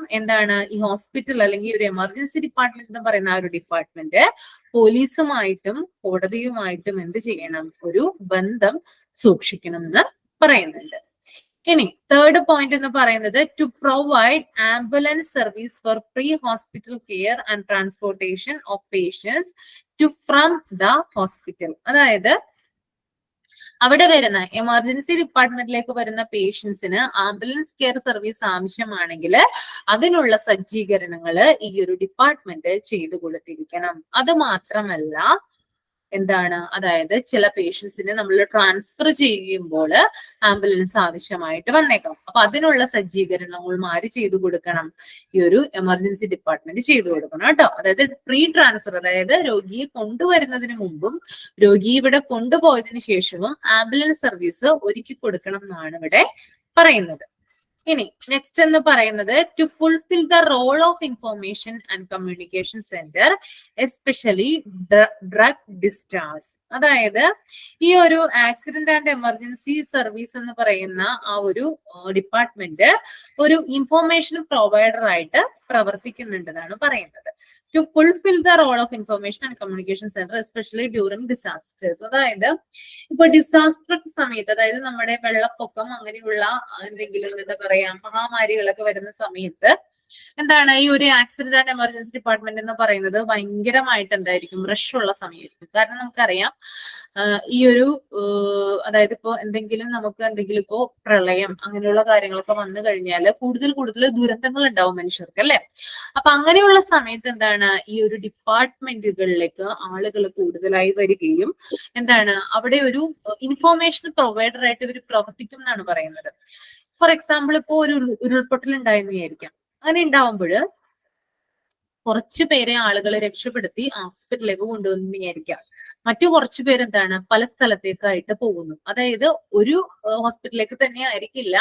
ഈ ഹോസ്പിറ്റൽ അല്ലെങ്കിൽ ഒരു എമർജൻസി ഡിപ്പാർട്ട്മെന്റ് എന്ന് പറയുന്ന ആ ഒരു ഡിപ്പാർട്ട്മെന്റ് പോലീസുമായിട്ടും കോടതിയുമായിട്ടും എന്ത് ചെയ്യണം, ഒരു ബന്ധം സൂക്ഷിക്കണം എന്ന് പറയുന്നുണ്ട്. ഇനി തേർഡ് പോയിന്റ് എന്ന് പറയുന്നത് to provide ambulance service for pre hospital care and transportation of patients to from the hospital. അതായത് അവിടെ വരുന്ന എമർജൻസി ഡിപ്പാർട്ട്മെന്റിലേക്ക് വരുന്ന പേഷ്യൻസിന് ആംബുലൻസ് കെയർ സർവീസ് ആവശ്യമാണെങ്കിൽ അതിനുള്ള സജ്ജീകരണങ്ങൾ ഈ ഒരു ഡിപ്പാർട്ട്മെന്റ് ചെയ്തു കൊടുത്തിരിക്കണം. അത് മാത്രമല്ല അതായത് ചില പേഷ്യൻസിനെ നമ്മൾ ട്രാൻസ്ഫർ ചെയ്യുമ്പോൾ ആംബുലൻസ് ആവശ്യമായിട്ട് വന്നേക്കാം. അപ്പൊ അതിനുള്ള സജ്ജീകരണങ്ങളും ആര് ചെയ്തു കൊടുക്കണം, ഈ ഒരു എമർജൻസി ഡിപ്പാർട്ട്മെന്റ് ചെയ്തു കൊടുക്കണം കേട്ടോ. അതായത് പ്രീ ട്രാൻസ്ഫർ, അതായത് രോഗിയെ കൊണ്ടുവരുന്നതിന് മുമ്പും രോഗി ഇവിടെ കൊണ്ടുപോയതിനു ശേഷവും ആംബുലൻസ് സർവീസ് ഒരുക്കി കൊടുക്കണം എന്നാണ് ഇവിടെ പറയുന്നത്. ഇനി നെക്സ്റ്റ് എന്ന് പറയുന്നത് to fulfil the role of information and communication centre especially drug discharge. അതായത് ഈ ഒരു ആക്സിഡന്റ് ആൻഡ് എമർജൻസി സർവീസ് എന്ന് പറയുന്ന ആ ഒരു ഡിപ്പാർട്ട്മെന്റ് ഒരു ഇൻഫോർമേഷൻ പ്രൊവൈഡർ ആയിട്ട് പ്രവർത്തിക്കുന്നുണ്ടെന്നാണ് പറയുന്നത്. To fulfil the role of information and communication centre especially during disasters. അതായത് ഇപ്പൊ ഡിസാസ്റ്റർ സമയത്ത്, അതായത് നമ്മുടെ വെള്ളപ്പൊക്കം അങ്ങനെയുള്ള എന്തെങ്കിലും എന്താ പറയാ മഹാമാരികളൊക്കെ വരുന്ന സമയത്ത് എന്താണ് ഈ ഒരു ആക്സിഡന്റ് ആൻഡ് എമർജൻസി ഡിപ്പാർട്ട്മെന്റ് എന്ന് പറയുന്നത് ഭയങ്കരമായിട്ട് എന്തായിരിക്കും റഷ് ഉള്ള സമയമായിരിക്കും. കാരണം നമുക്കറിയാം ഈ ഒരു അതായത് ഇപ്പോ എന്തെങ്കിലും ഇപ്പോ പ്രളയം അങ്ങനെയുള്ള കാര്യങ്ങളൊക്കെ വന്നു കഴിഞ്ഞാൽ കൂടുതൽ ദുരന്തങ്ങൾ ഉണ്ടാവും മനുഷ്യർക്ക്, അല്ലെ? അപ്പൊ അങ്ങനെയുള്ള സമയത്ത് എന്താണ് ഈ ഒരു ഡിപ്പാർട്ട്മെന്റുകളിലേക്ക് ആളുകൾ കൂടുതലായി വരികയും എന്താണ് അവിടെ ഒരു ഇൻഫോർമേഷൻ പ്രൊവൈഡർ ആയിട്ട് ഇവർ പ്രവർത്തിക്കും എന്നാണ് പറയുന്നത്. ഫോർ എക്സാമ്പിൾ ഇപ്പോ ഒരു ഉരുൾപൊട്ടൽ ഉണ്ടായെന്ന് വിചാരിക്കാം. അങ്ങനെ ഉണ്ടാവുമ്പോൾ കുറച്ചു പേരെ ആളുകളെ രക്ഷപ്പെടുത്തി ഹോസ്പിറ്റലിലേക്ക് കൊണ്ടുവന്ന് വിചാരിക്കാം. മറ്റു കുറച്ചു പേരെന്താണ് പല സ്ഥലത്തേക്കായിട്ട് പോകുന്നു. അതായത് ഒരു ഹോസ്പിറ്റലിലേക്ക് തന്നെ ആയിരിക്കില്ല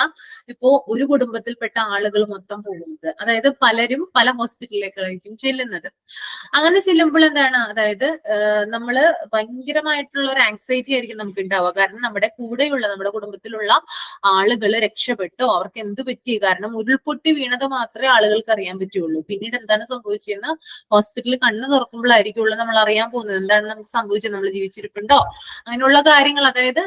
ഇപ്പോ ഒരു കുടുംബത്തിൽപ്പെട്ട ആളുകൾ മൊത്തം പോകുന്നത്. അതായത് പലരും പല ഹോസ്പിറ്റലിലേക്കായിരിക്കും ചെല്ലുന്നത്. അങ്ങനെ ചെല്ലുമ്പോൾ എന്താണ്, അതായത് നമ്മള് ഭയങ്കരമായിട്ടുള്ള ഒരു ആങ്സൈറ്റി ആയിരിക്കും നമുക്ക് ഉണ്ടാവുക. കാരണം നമ്മുടെ കൂടെയുള്ള നമ്മുടെ കുടുംബത്തിലുള്ള ആളുകൾ രക്ഷപ്പെട്ടോ, അവർക്ക് എന്ത് പറ്റി, കാരണം ഉരുൾപൊട്ടി വീണത് മാത്രമേ ആളുകൾക്ക് അറിയാൻ പറ്റുള്ളൂ. പിന്നീട് എന്താണ് സംഭവിച്ചതെന്ന് ഹോസ്പിറ്റലിൽ കണ്ണ് തുറക്കുമ്പോഴായിരിക്കുള്ളൂ നമ്മൾ അറിയാൻ പോകുന്നത്. എന്താണ് നമുക്ക് സംഭവിച്ചത്, നമ്മൾ ജീവിച്ചിരിപ്പുണ്ടോ, അങ്ങനെയുള്ള കാര്യങ്ങൾ. അതായത്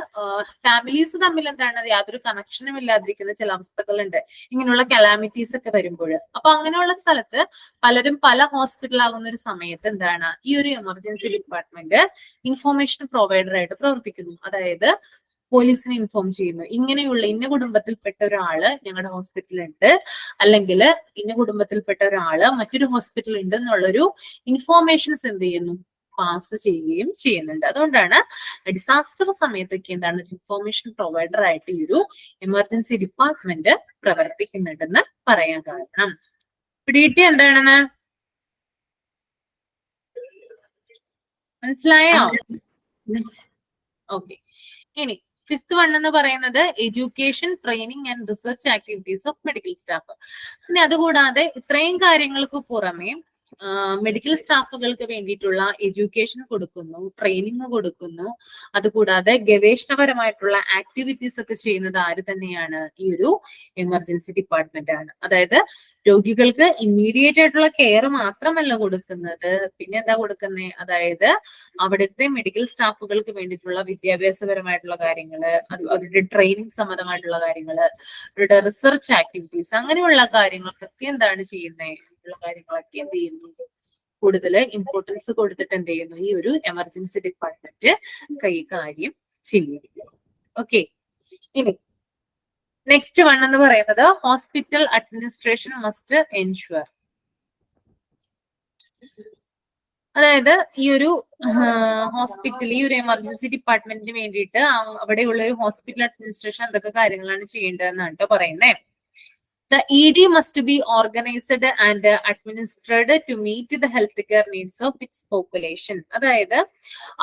ഫാമിലീസ് തമ്മിൽ എന്താണ് യാതൊരു കണക്ഷനും ഇല്ലാതിരിക്കുന്ന ചില അവസ്ഥകളുണ്ട് ഇങ്ങനെയുള്ള കലാമിറ്റീസ് ഒക്കെ വരുമ്പോൾ. അപ്പൊ അങ്ങനെയുള്ള സ്ഥലത്ത് പലരും പല ഹോസ്പിറ്റലാകുന്ന ഒരു സമയത്ത് എന്താണ് ഈ ഒരു എമർജൻസി ഡിപ്പാർട്ട്മെന്റ് ഇൻഫോർമേഷൻ പ്രൊവൈഡർ ആയിട്ട് പ്രവർത്തിക്കുന്നു. അതായത് പോലീസിനെ ഇൻഫോം ചെയ്യുന്നു, ഇങ്ങനെയുള്ള ഇന്ന കുടുംബത്തിൽപ്പെട്ട ഒരാള് ഞങ്ങളുടെ ഹോസ്പിറ്റലുണ്ട്, അല്ലെങ്കിൽ ഇന്ന കുടുംബത്തിൽപ്പെട്ട ഒരാള് മറ്റൊരു ഹോസ്പിറ്റൽ ഉണ്ട് എന്നുള്ളൊരു ഇൻഫോർമേഷൻസ് എന്ത് ചെയ്യുന്നു, പാസ് ചെയ്യുകയും ചെയ്യുന്നുണ്ട്. അതുകൊണ്ടാണ് ഡിസാസ്റ്റർ സമയത്തൊക്കെ എന്താണ് ഇൻഫോർമേഷൻ പ്രൊവൈഡർ ആയിട്ട് ഈ ഒരു എമർജൻസി ഡിപ്പാർട്ട്മെന്റ് പ്രവർത്തിക്കുന്നുണ്ടെന്ന് പറയാൻ കാരണം. പിടികിട്ടി എന്താണെന്ന് മനസ്സിലായോ? ഓക്കെ. ഇനി 5th വൺ എന്ന് പറയുന്നത് education, training and research activities of medical staff. പിന്നെ അതുകൂടാതെ ഇത്രയും കാര്യങ്ങൾക്ക് പുറമെ മെഡിക്കൽ സ്റ്റാഫുകൾക്ക് വേണ്ടിയിട്ടുള്ള എഡ്യൂക്കേഷൻ കൊടുക്കുന്നു, ട്രെയിനിങ് കൊടുക്കുന്നു. അതുകൂടാതെ ഗവേഷണപരമായിട്ടുള്ള ആക്ടിവിറ്റീസ് ഒക്കെ ചെയ്യുന്നത് ആര് തന്നെയാണ്, ഈ ഒരു എമർജൻസി ഡിപ്പാർട്ട്മെന്റ് ആണ്. അതായത് രോഗികൾക്ക് ഇമ്മീഡിയറ്റ് ആയിട്ടുള്ള കെയർ മാത്രമല്ല കൊടുക്കുന്നത്, പിന്നെ എന്താ കൊടുക്കുന്നത്, അതായത് അവിടുത്തെ മെഡിക്കൽ സ്റ്റാഫുകൾക്ക് വേണ്ടിയിട്ടുള്ള വിദ്യാഭ്യാസപരമായിട്ടുള്ള കാര്യങ്ങള്, അവരുടെ ട്രെയിനിങ് സംബന്ധമായിട്ടുള്ള കാര്യങ്ങള്, അവരുടെ റിസർച്ച് ആക്ടിവിറ്റീസ്, അങ്ങനെയുള്ള കാര്യങ്ങൾക്കൊക്കെ എന്താണ് ചെയ്യുന്നത്, കാര്യങ്ങളൊക്കെ എന്ത് ചെയ്യുന്നു, കൂടുതൽ ഇമ്പോർട്ടൻസ് കൊടുത്തിട്ട് എന്ത് ചെയ്യുന്നു, ഈ ഒരു എമർജൻസി ഡിപ്പാർട്ട്മെന്റ് കൈകാര്യം ചെയ്യുന്നു. ഓക്കെ. ഇനി നെക്സ്റ്റ് വൺ എന്ന് പറയുന്നത് ഹോസ്പിറ്റൽ അഡ്മിനിസ്ട്രേഷൻ മസ്റ്റ് എൻഷുവർ. അതായത് ഈ ഒരു ഹോസ്പിറ്റൽ, ഈ ഒരു എമർജൻസി ഡിപ്പാർട്ട്മെന്റിന് വേണ്ടിയിട്ട് അവിടെയുള്ള ഒരു ഹോസ്പിറ്റൽ അഡ്മിനിസ്ട്രേഷൻ എന്തൊക്കെ കാര്യങ്ങളാണ് ചെയ്യേണ്ടതെന്നാണ് കേട്ടോ പറയുന്നത്. The ED must be organized and administered to meet the healthcare needs of its population. അതായത്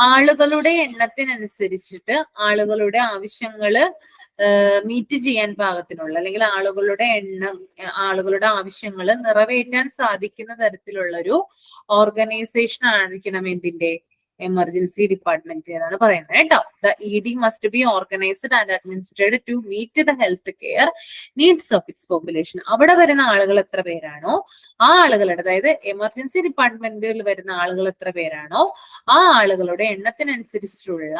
ആളുകളുടെ എണ്ണത്തിനനുസരിച്ചിട്ട് ആളുകളുടെ ആവശ്യങ്ങള് മീറ്റ് ചെയ്യാൻ പാകത്തിനുള്ള, അല്ലെങ്കിൽ ആളുകളുടെ ആവശ്യങ്ങൾ നിറവേറ്റാൻ സാധിക്കുന്ന തരത്തിലുള്ള ഒരു ഓർഗനൈസേഷൻ ആയിരിക്കണം എന്തിന്റെ, എമർജൻസി ഡിപ്പാർട്ട്മെന്റ് എന്നാണ് പറയുന്നത് കേട്ടോ. The ED must be organized and administered to meet the health care needs of its population. അവിടെ വരുന്ന ആളുകൾ എത്ര പേരാണോ ആ ആളുകളുടെ, അതായത് എമർജൻസി ഡിപ്പാർട്ട്മെന്റിൽ വരുന്ന ആളുകൾ എത്ര പേരാണോ ആ ആളുകളുടെ എണ്ണത്തിനനുസരിച്ചിട്ടുള്ള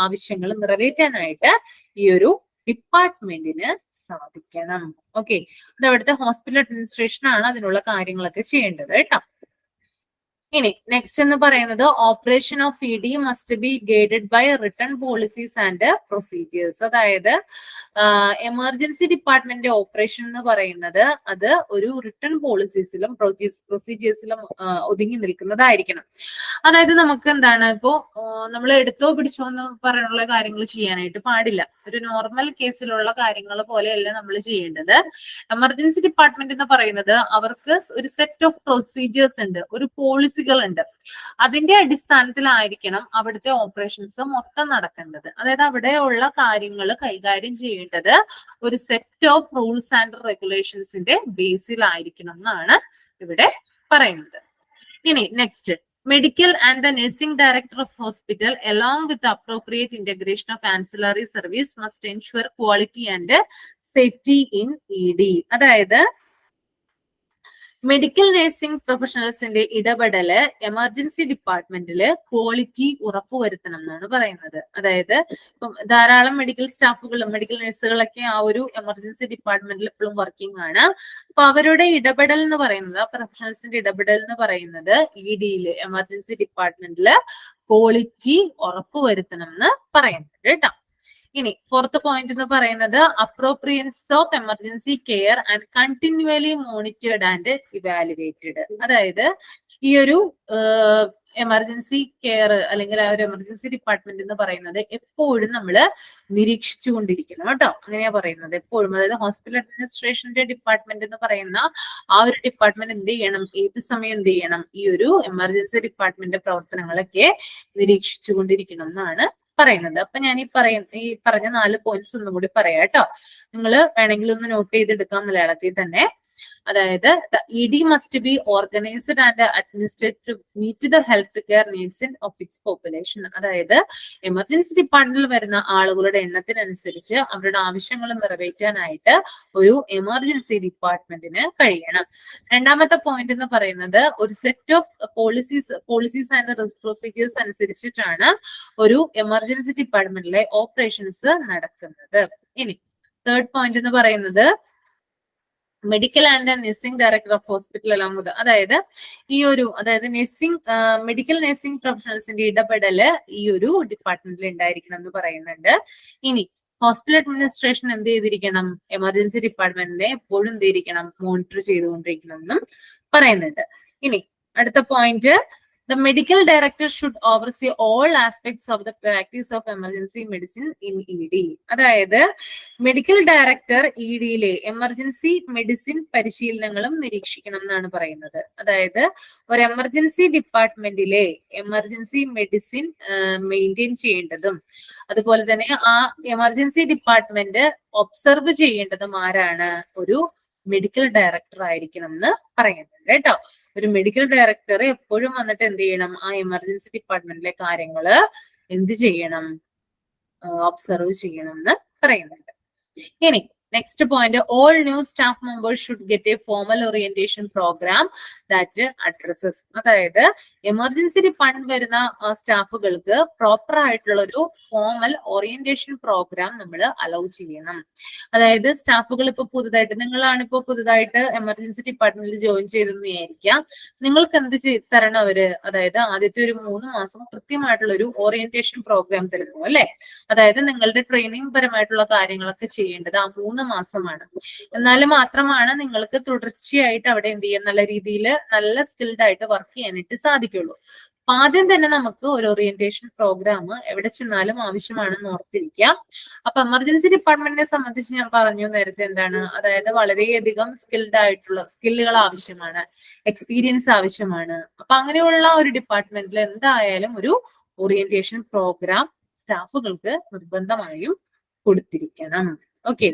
ആവശ്യങ്ങൾ നിറവേറ്റാനായിട്ട് ഈ ഒരു ഡിപ്പാർട്ട്മെന്റിന് സാധിക്കണം. ഓക്കെ. അത് അവിടുത്തെ ഹോസ്പിറ്റൽ അഡ്മിനിസ്ട്രേഷൻ ആണ് അതിനുള്ള കാര്യങ്ങളൊക്കെ ചെയ്യേണ്ടത് കേട്ടോ. ഇനി നെക്സ്റ്റ് എന്ന് പറയുന്നത് operation of ED must be guided by written policies and procedures. അതായത് എമർജൻസി ഡിപ്പാർട്ട്മെന്റ് ഓപ്പറേഷൻ എന്ന് പറയുന്നത് അത് ഒരു റിട്ടൺ പോളിസീസിലും പ്രൊസീജിയേഴ്സിലും ഒതുങ്ങി നിൽക്കുന്നതായിരിക്കണം. അതായത് നമുക്ക് എന്താണ് ഇപ്പോ നമ്മൾ എടുത്തോ പിടിച്ചോ എന്ന് പറയാനുള്ള കാര്യങ്ങൾ ചെയ്യാനായിട്ട് പാടില്ല. ഒരു നോർമൽ കേസിലുള്ള കാര്യങ്ങൾ പോലെയല്ല നമ്മൾ ചെയ്യേണ്ടത്. എമർജൻസി ഡിപ്പാർട്ട്മെന്റ് എന്ന് പറയുന്നത് അവർക്ക് ഒരു സെറ്റ് ഓഫ് പ്രൊസീജിയേഴ്സ് ഉണ്ട്, ഒരു പോളിസികൾ ഉണ്ട്. അതിന്റെ അടിസ്ഥാനത്തിലായിരിക്കണം അവിടുത്തെ ഓപ്പറേഷൻസ് മൊത്തം നടക്കേണ്ടത്. അതായത് അവിടെയുള്ള കാര്യങ്ങൾ കൈകാര്യം ചെയ്യേണ്ടത് ഒരു സെറ്റ് ഓഫ് റൂൾസ് ആൻഡ് റെഗുലേഷൻസിന്റെ ബേസിലായിരിക്കണം എന്നാണ് ഇവിടെ പറയുന്നത്. ഇനി next, medical and the nursing director of hospital along with the appropriate integration of ancillary service must ensure quality and safety in ED. അതായത് മെഡിക്കൽ നഴ്സിംഗ് പ്രൊഫഷണൽസിന്റെ ഇടപെടല് എമർജൻസി ഡിപ്പാർട്ട്മെന്റില് ക്വാളിറ്റി ഉറപ്പുവരുത്തണം എന്നാണ് പറയുന്നത്. അതായത് ഇപ്പം ധാരാളം മെഡിക്കൽ സ്റ്റാഫുകളും മെഡിക്കൽ നഴ്സുകളൊക്കെ ആ ഒരു എമർജൻസി ഡിപ്പാർട്ട്മെന്റിൽ എപ്പോഴും വർക്കിംഗ് ആണ്. അപ്പൊ അവരുടെ ഇടപെടൽ എന്ന് പറയുന്നത്, ആ പ്രൊഫഷണൽസിന്റെ ഇടപെടൽ എന്ന് പറയുന്നത് EDയില് എമർജൻസി ഡിപ്പാർട്ട്മെന്റില് ക്വാളിറ്റി ഉറപ്പുവരുത്തണം എന്ന് പറയുന്നുണ്ട് കേട്ടോ. ഇനി ഫോർത്ത് പോയിന്റ് എന്ന് പറയുന്നത് appropriateness of emergency care and continually monitored and evaluated. അതായത് ഈ ഒരു എമർജൻസി കെയർ അല്ലെങ്കിൽ ആ ഒരു എമർജൻസി ഡിപ്പാർട്ട്മെന്റ് എന്ന് പറയുന്നത് എപ്പോഴും നമ്മൾ നിരീക്ഷിച്ചു കൊണ്ടിരിക്കണം കേട്ടോ. അങ്ങനെയാ പറയുന്നത് എപ്പോഴും. അതായത് ഹോസ്പിറ്റൽ അഡ്മിനിസ്ട്രേഷന്റെ ഡിപ്പാർട്ട്മെന്റ് എന്ന് പറയുന്ന ആ ഒരു ഡിപ്പാർട്ട്മെന്റ് എന്ത് ചെയ്യണം, ഏത് സമയം എന്ത് ചെയ്യണം, ഈ ഒരു എമർജൻസി ഡിപ്പാർട്ട്മെന്റ് പ്രവർത്തനങ്ങളൊക്കെ നിരീക്ഷിച്ചു കൊണ്ടിരിക്കണം എന്നാണ് പറയുന്നത്. അപ്പൊ ഞാൻ ഈ പറഞ്ഞ 4 പോയിന്റ്സ് ഒന്നും കൂടി പറയാം കേട്ടോ. നിങ്ങൾ വേണമെങ്കിൽ ഒന്ന് നോട്ട് ചെയ്തെടുക്കാം മലയാളത്തിൽ തന്നെ. അതായത് ED must be organized and administered to meet the health care needs of its population. അതായത് എമർജൻസി ഡിപ്പാർട്ട്മെന്റിൽ വരുന്ന ആളുകളുടെ എണ്ണത്തിനനുസരിച്ച് അവരുടെ ആവശ്യങ്ങൾ നിറവേറ്റാനായിട്ട് ഒരു എമർജൻസി ഡിപ്പാർട്ട്മെന്റിന് കഴിയണം. രണ്ടാമത്തെ പോയിന്റ് എന്ന് പറയുന്നത് ഒരു set of policies and procedures അനുസരിച്ചിട്ടാണ് ഒരു എമർജൻസി ഡിപ്പാർട്ട്മെന്റിലെ ഓപ്പറേഷൻസ് നടക്കുന്നത്. ഇനി തേർഡ് പോയിന്റ് എന്ന് പറയുന്നത് medical and nursing director of hospital along with, അതായത് മെഡിക്കൽ നഴ്സിംഗ് പ്രൊഫഷണൽസിന്റെ ഇടപെടല് ഈ ഒരു ഡിപ്പാർട്ട്മെന്റിൽ ഉണ്ടായിരിക്കണം എന്ന് പറയുന്നുണ്ട്. ഇനി ഹോസ്പിറ്റൽ അഡ്മിനിസ്ട്രേഷൻ എന്ത് ചെയ്തിരിക്കണം, എമർജൻസി ഡിപ്പാർട്ട്മെന്റിനെ എപ്പോഴും എന്ത് ചെയ്തിരിക്കണം, മോണിറ്റർ ചെയ്തുകൊണ്ടിരിക്കണം എന്നും പറയുന്നുണ്ട്. ഇനി അടുത്ത point, the medical director should oversee all aspects of the practice of emergency medicine in ED. അതായത് മെഡിക്കൽ ഡയറക്ടർ EDയിലെ എമർജൻസി മെഡിസിൻ പരിശീലനങ്ങളും നിരീക്ഷിക്കണം എന്നാണ് പറയുന്നത്. അതായത് ഒരു എമർജൻസി ഡിപ്പാർട്ട്മെന്റിലെ എമർജൻസി മെഡിസിൻ മെയിൻറ്റെയിൻ ചെയ്യേണ്ടതും അതുപോലെ തന്നെ ആ എമർജൻസി ഡിപ്പാർട്ട്മെന്റ് ഒബ്സർവ് ചെയ്യേണ്ടതും ആരാണ്, ഒരു മെഡിക്കൽ ഡയറക്ടർ ആയിരിക്കണം എന്ന് പറയുന്നുണ്ട് കേട്ടോ. ഒരു മെഡിക്കൽ ഡയറക്ടർ എപ്പോഴും വന്നിട്ട് എന്ത് ചെയ്യണം, ആ എമർജൻസി ഡിപ്പാർട്ട്മെന്റിലെ കാര്യങ്ങള് എന്ത് ചെയ്യണം, ഒബ്സർവ് ചെയ്യണം എന്ന് പറയുന്നുണ്ട്. ഇനി next point, all new staff members should get a formal orientation programme that addresses. അതായത് എമർജൻസി ഡിപ്പാർട്ട്മെന്റ് വരുന്ന സ്റ്റാഫുകൾക്ക് പ്രോപ്പർ ആയിട്ടുള്ള ഒരു ഫോർമൽ ഓറിയന്റേഷൻ പ്രോഗ്രാം നമ്മൾ അലൗ ചെയ്യണം. അതായത് സ്റ്റാഫുകൾ ഇപ്പൊ നിങ്ങളാണിപ്പോ പുതുതായിട്ട് എമർജൻസി ഡിപ്പാർട്ട്മെന്റിൽ ജോയിൻ ചെയ്തെന്ന് വിചാരിക്കാം. നിങ്ങൾക്ക് എന്ത് തരണം അവര്, അതായത് ആദ്യത്തെ ഒരു 3 മാസം കൃത്യമായിട്ടുള്ള ഒരു ഓറിയന്റേഷൻ പ്രോഗ്രാം തരുന്നു അല്ലെ. അതായത് നിങ്ങളുടെ ട്രെയിനിങ് പരമായിട്ടുള്ള കാര്യങ്ങളൊക്കെ ചെയ്യേണ്ടത് ആ 3 മാസമാണ്. എന്നാൽ മാത്രമാണ് നിങ്ങൾക്ക് തുടർച്ചയായിട്ട് അവിടെ എന്ത് ചെയ്യാൻ, നല്ല രീതിയിൽ നല്ല സ്കിൽഡ് ആയിട്ട് വർക്ക് ചെയ്യാനായിട്ട് സാധിക്കുള്ളൂ. ആദ്യം തന്നെ നമുക്ക് ഒരു ഓറിയന്റേഷൻ പ്രോഗ്രാം എവിടെ ചെന്നാലും ആവശ്യമാണെന്ന് ഓർത്തിരിക്കാം. അപ്പൊ എമർജൻസി ഡിപ്പാർട്ട്മെന്റിനെ സംബന്ധിച്ച് ഞാൻ പറഞ്ഞു നേരത്തെ എന്താണ്, അതായത് വളരെയധികം സ്കിൽഡ് ആയിട്ടുള്ള സ്കില്ലുകൾ ആവശ്യമാണ്, എക്സ്പീരിയൻസ് ആവശ്യമാണ്. അപ്പൊ അങ്ങനെയുള്ള ഒരു ഡിപ്പാർട്ട്മെന്റിൽ എന്തായാലും ഒരു ഓറിയന്റേഷൻ പ്രോഗ്രാം സ്റ്റാഫുകൾക്ക് നിർബന്ധമായും കൊടുത്തിരിക്കണം. ഓക്കെ.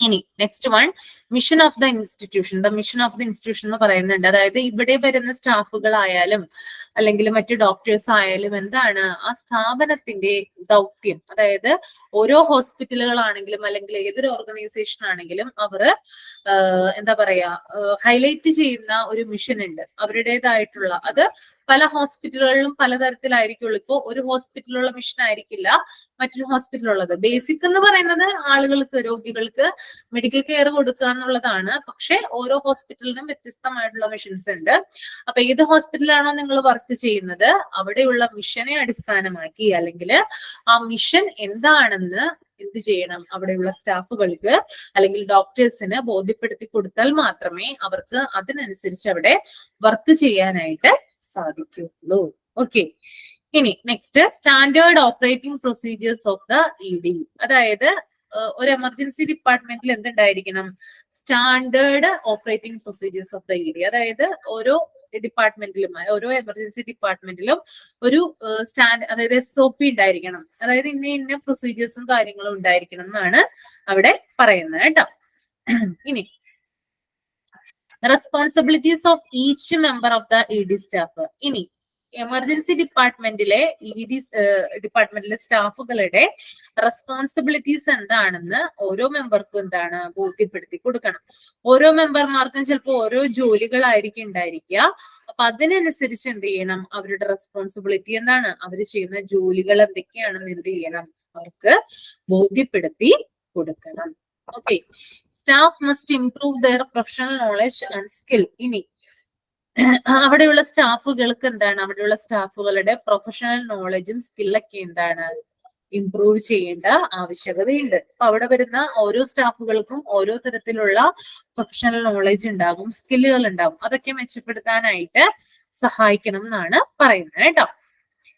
ഇനി next one, mission of the institution. The mission of the institution എന്ന് പറയുന്നുണ്ട്. അതായത് ഇവിടെ വരുന്ന സ്റ്റാഫുകളായാലും അല്ലെങ്കിൽ മറ്റു ഡോക്ടേഴ്സ് ആയാലും എന്താണ് ആ സ്ഥാപനത്തിന്റെ ദൗത്യം. അതായത് ഓരോ ഹോസ്പിറ്റലുകളാണെങ്കിലും അല്ലെങ്കിൽ ഏതൊരു ഓർഗനൈസേഷൻ ആണെങ്കിലും അവർ എന്താ പറയാ ഹൈലൈറ്റ് ചെയ്യുന്ന ഒരു മിഷൻ ഉണ്ട് അവരുടേതായിട്ടുള്ള. അത് പല ഹോസ്പിറ്റലുകളിലും പലതരത്തിലായിരിക്കുള്ളൂ. ഇപ്പോ ഒരു ഹോസ്പിറ്റലിലുള്ള മിഷൻ ആയിരിക്കില്ല മറ്റൊരു ഹോസ്പിറ്റലുള്ളത്. ബേസിക് എന്ന് പറയുന്നത് ആളുകൾക്ക്, രോഗികൾക്ക് മെഡിക്കൽ കെയർ കൊടുക്കുക എന്നുള്ളതാണ്. പക്ഷെ ഓരോ ഹോസ്പിറ്റലിനും വ്യത്യസ്തമായിട്ടുള്ള മിഷൻസ് ഉണ്ട്. അപ്പൊ ഏത് ഹോസ്പിറ്റലാണോ നിങ്ങൾ വർക്ക് ചെയ്യുന്നത് അവിടെയുള്ള മിഷനെ അടിസ്ഥാനമാക്കി അല്ലെങ്കിൽ ആ മിഷൻ എന്താണെന്ന് എന്ത് ചെയ്യണം, അവിടെയുള്ള സ്റ്റാഫുകൾക്ക് അല്ലെങ്കിൽ ഡോക്ടേഴ്സിന് ബോധ്യപ്പെടുത്തി കൊടുത്താൽ മാത്രമേ അവർക്ക് അതിനനുസരിച്ച് അവിടെ വർക്ക് ചെയ്യാനായിട്ട് സാധിക്കുള്ളൂ. ഓക്കെ. ഇനി next, standard operating procedures of the ED. അതായത് ഒരു എമർജൻസി ഡിപ്പാർട്ട്മെന്റിൽ എന്തുണ്ടായിരിക്കണം, standard operating procedures of the ED. അതായത് ഓരോ ഡിപ്പാർട്ട്മെന്റിലും ഓരോ എമർജൻസി ഡിപ്പാർട്ട്മെന്റിലും ഒരു അതായത് SOP ഉണ്ടായിരിക്കണം. അതായത് ഇന്ന പ്രൊസീജിയേഴ്സും കാര്യങ്ങളും ഉണ്ടായിരിക്കണം എന്നാണ് അവിടെ പറയുന്നത് കേട്ടോ. ഇനി responsibilities of each member of the ED staff. ഇനി എമർജൻസി ഡിപ്പാർട്ട്മെന്റിലെ ഡിപ്പാർട്ട്മെന്റിലെ സ്റ്റാഫുകളുടെ റെസ്പോൺസിബിലിറ്റീസ് എന്താണെന്ന് ഓരോ മെമ്പർക്കും എന്താണ് ബോധ്യപ്പെടുത്തി കൊടുക്കണം. ഓരോ മെമ്പർമാർക്കും ചിലപ്പോൾ ഓരോ ജോലികളായിരിക്കും ഉണ്ടായിരിക്കുക. അപ്പൊ അതിനനുസരിച്ച് എന്ത് ചെയ്യണം, അവരുടെ റെസ്പോൺസിബിലിറ്റി എന്താണ്, അവർ ചെയ്യുന്ന ജോലികൾ എന്തൊക്കെയാണെന്ന് എന്ത് ചെയ്യണം, അവർക്ക് ബോധ്യപ്പെടുത്തി കൊടുക്കണം. Okay, staff must improve their professional knowledge and skill. ഇനി അവിടെയുള്ള സ്റ്റാഫുകൾക്ക് എന്താണ്, അവിടെയുള്ള സ്റ്റാഫുകളുടെ പ്രൊഫഷണൽ നോളജും സ്കില്ലൊക്കെ എന്താണ് ഇംപ്രൂവ് ചെയ്യേണ്ട ആവശ്യകതയുണ്ട്. അപ്പൊ അവിടെ വരുന്ന ഓരോ സ്റ്റാഫുകൾക്കും ഓരോ തരത്തിലുള്ള പ്രൊഫഷണൽ നോളജ് ഉണ്ടാകും, സ്കില്ലുകൾ ഉണ്ടാകും. അതൊക്കെ മെച്ചപ്പെടുത്താനായിട്ട് സഹായിക്കണം എന്നാണ് പറയുന്നത് കേട്ടോ.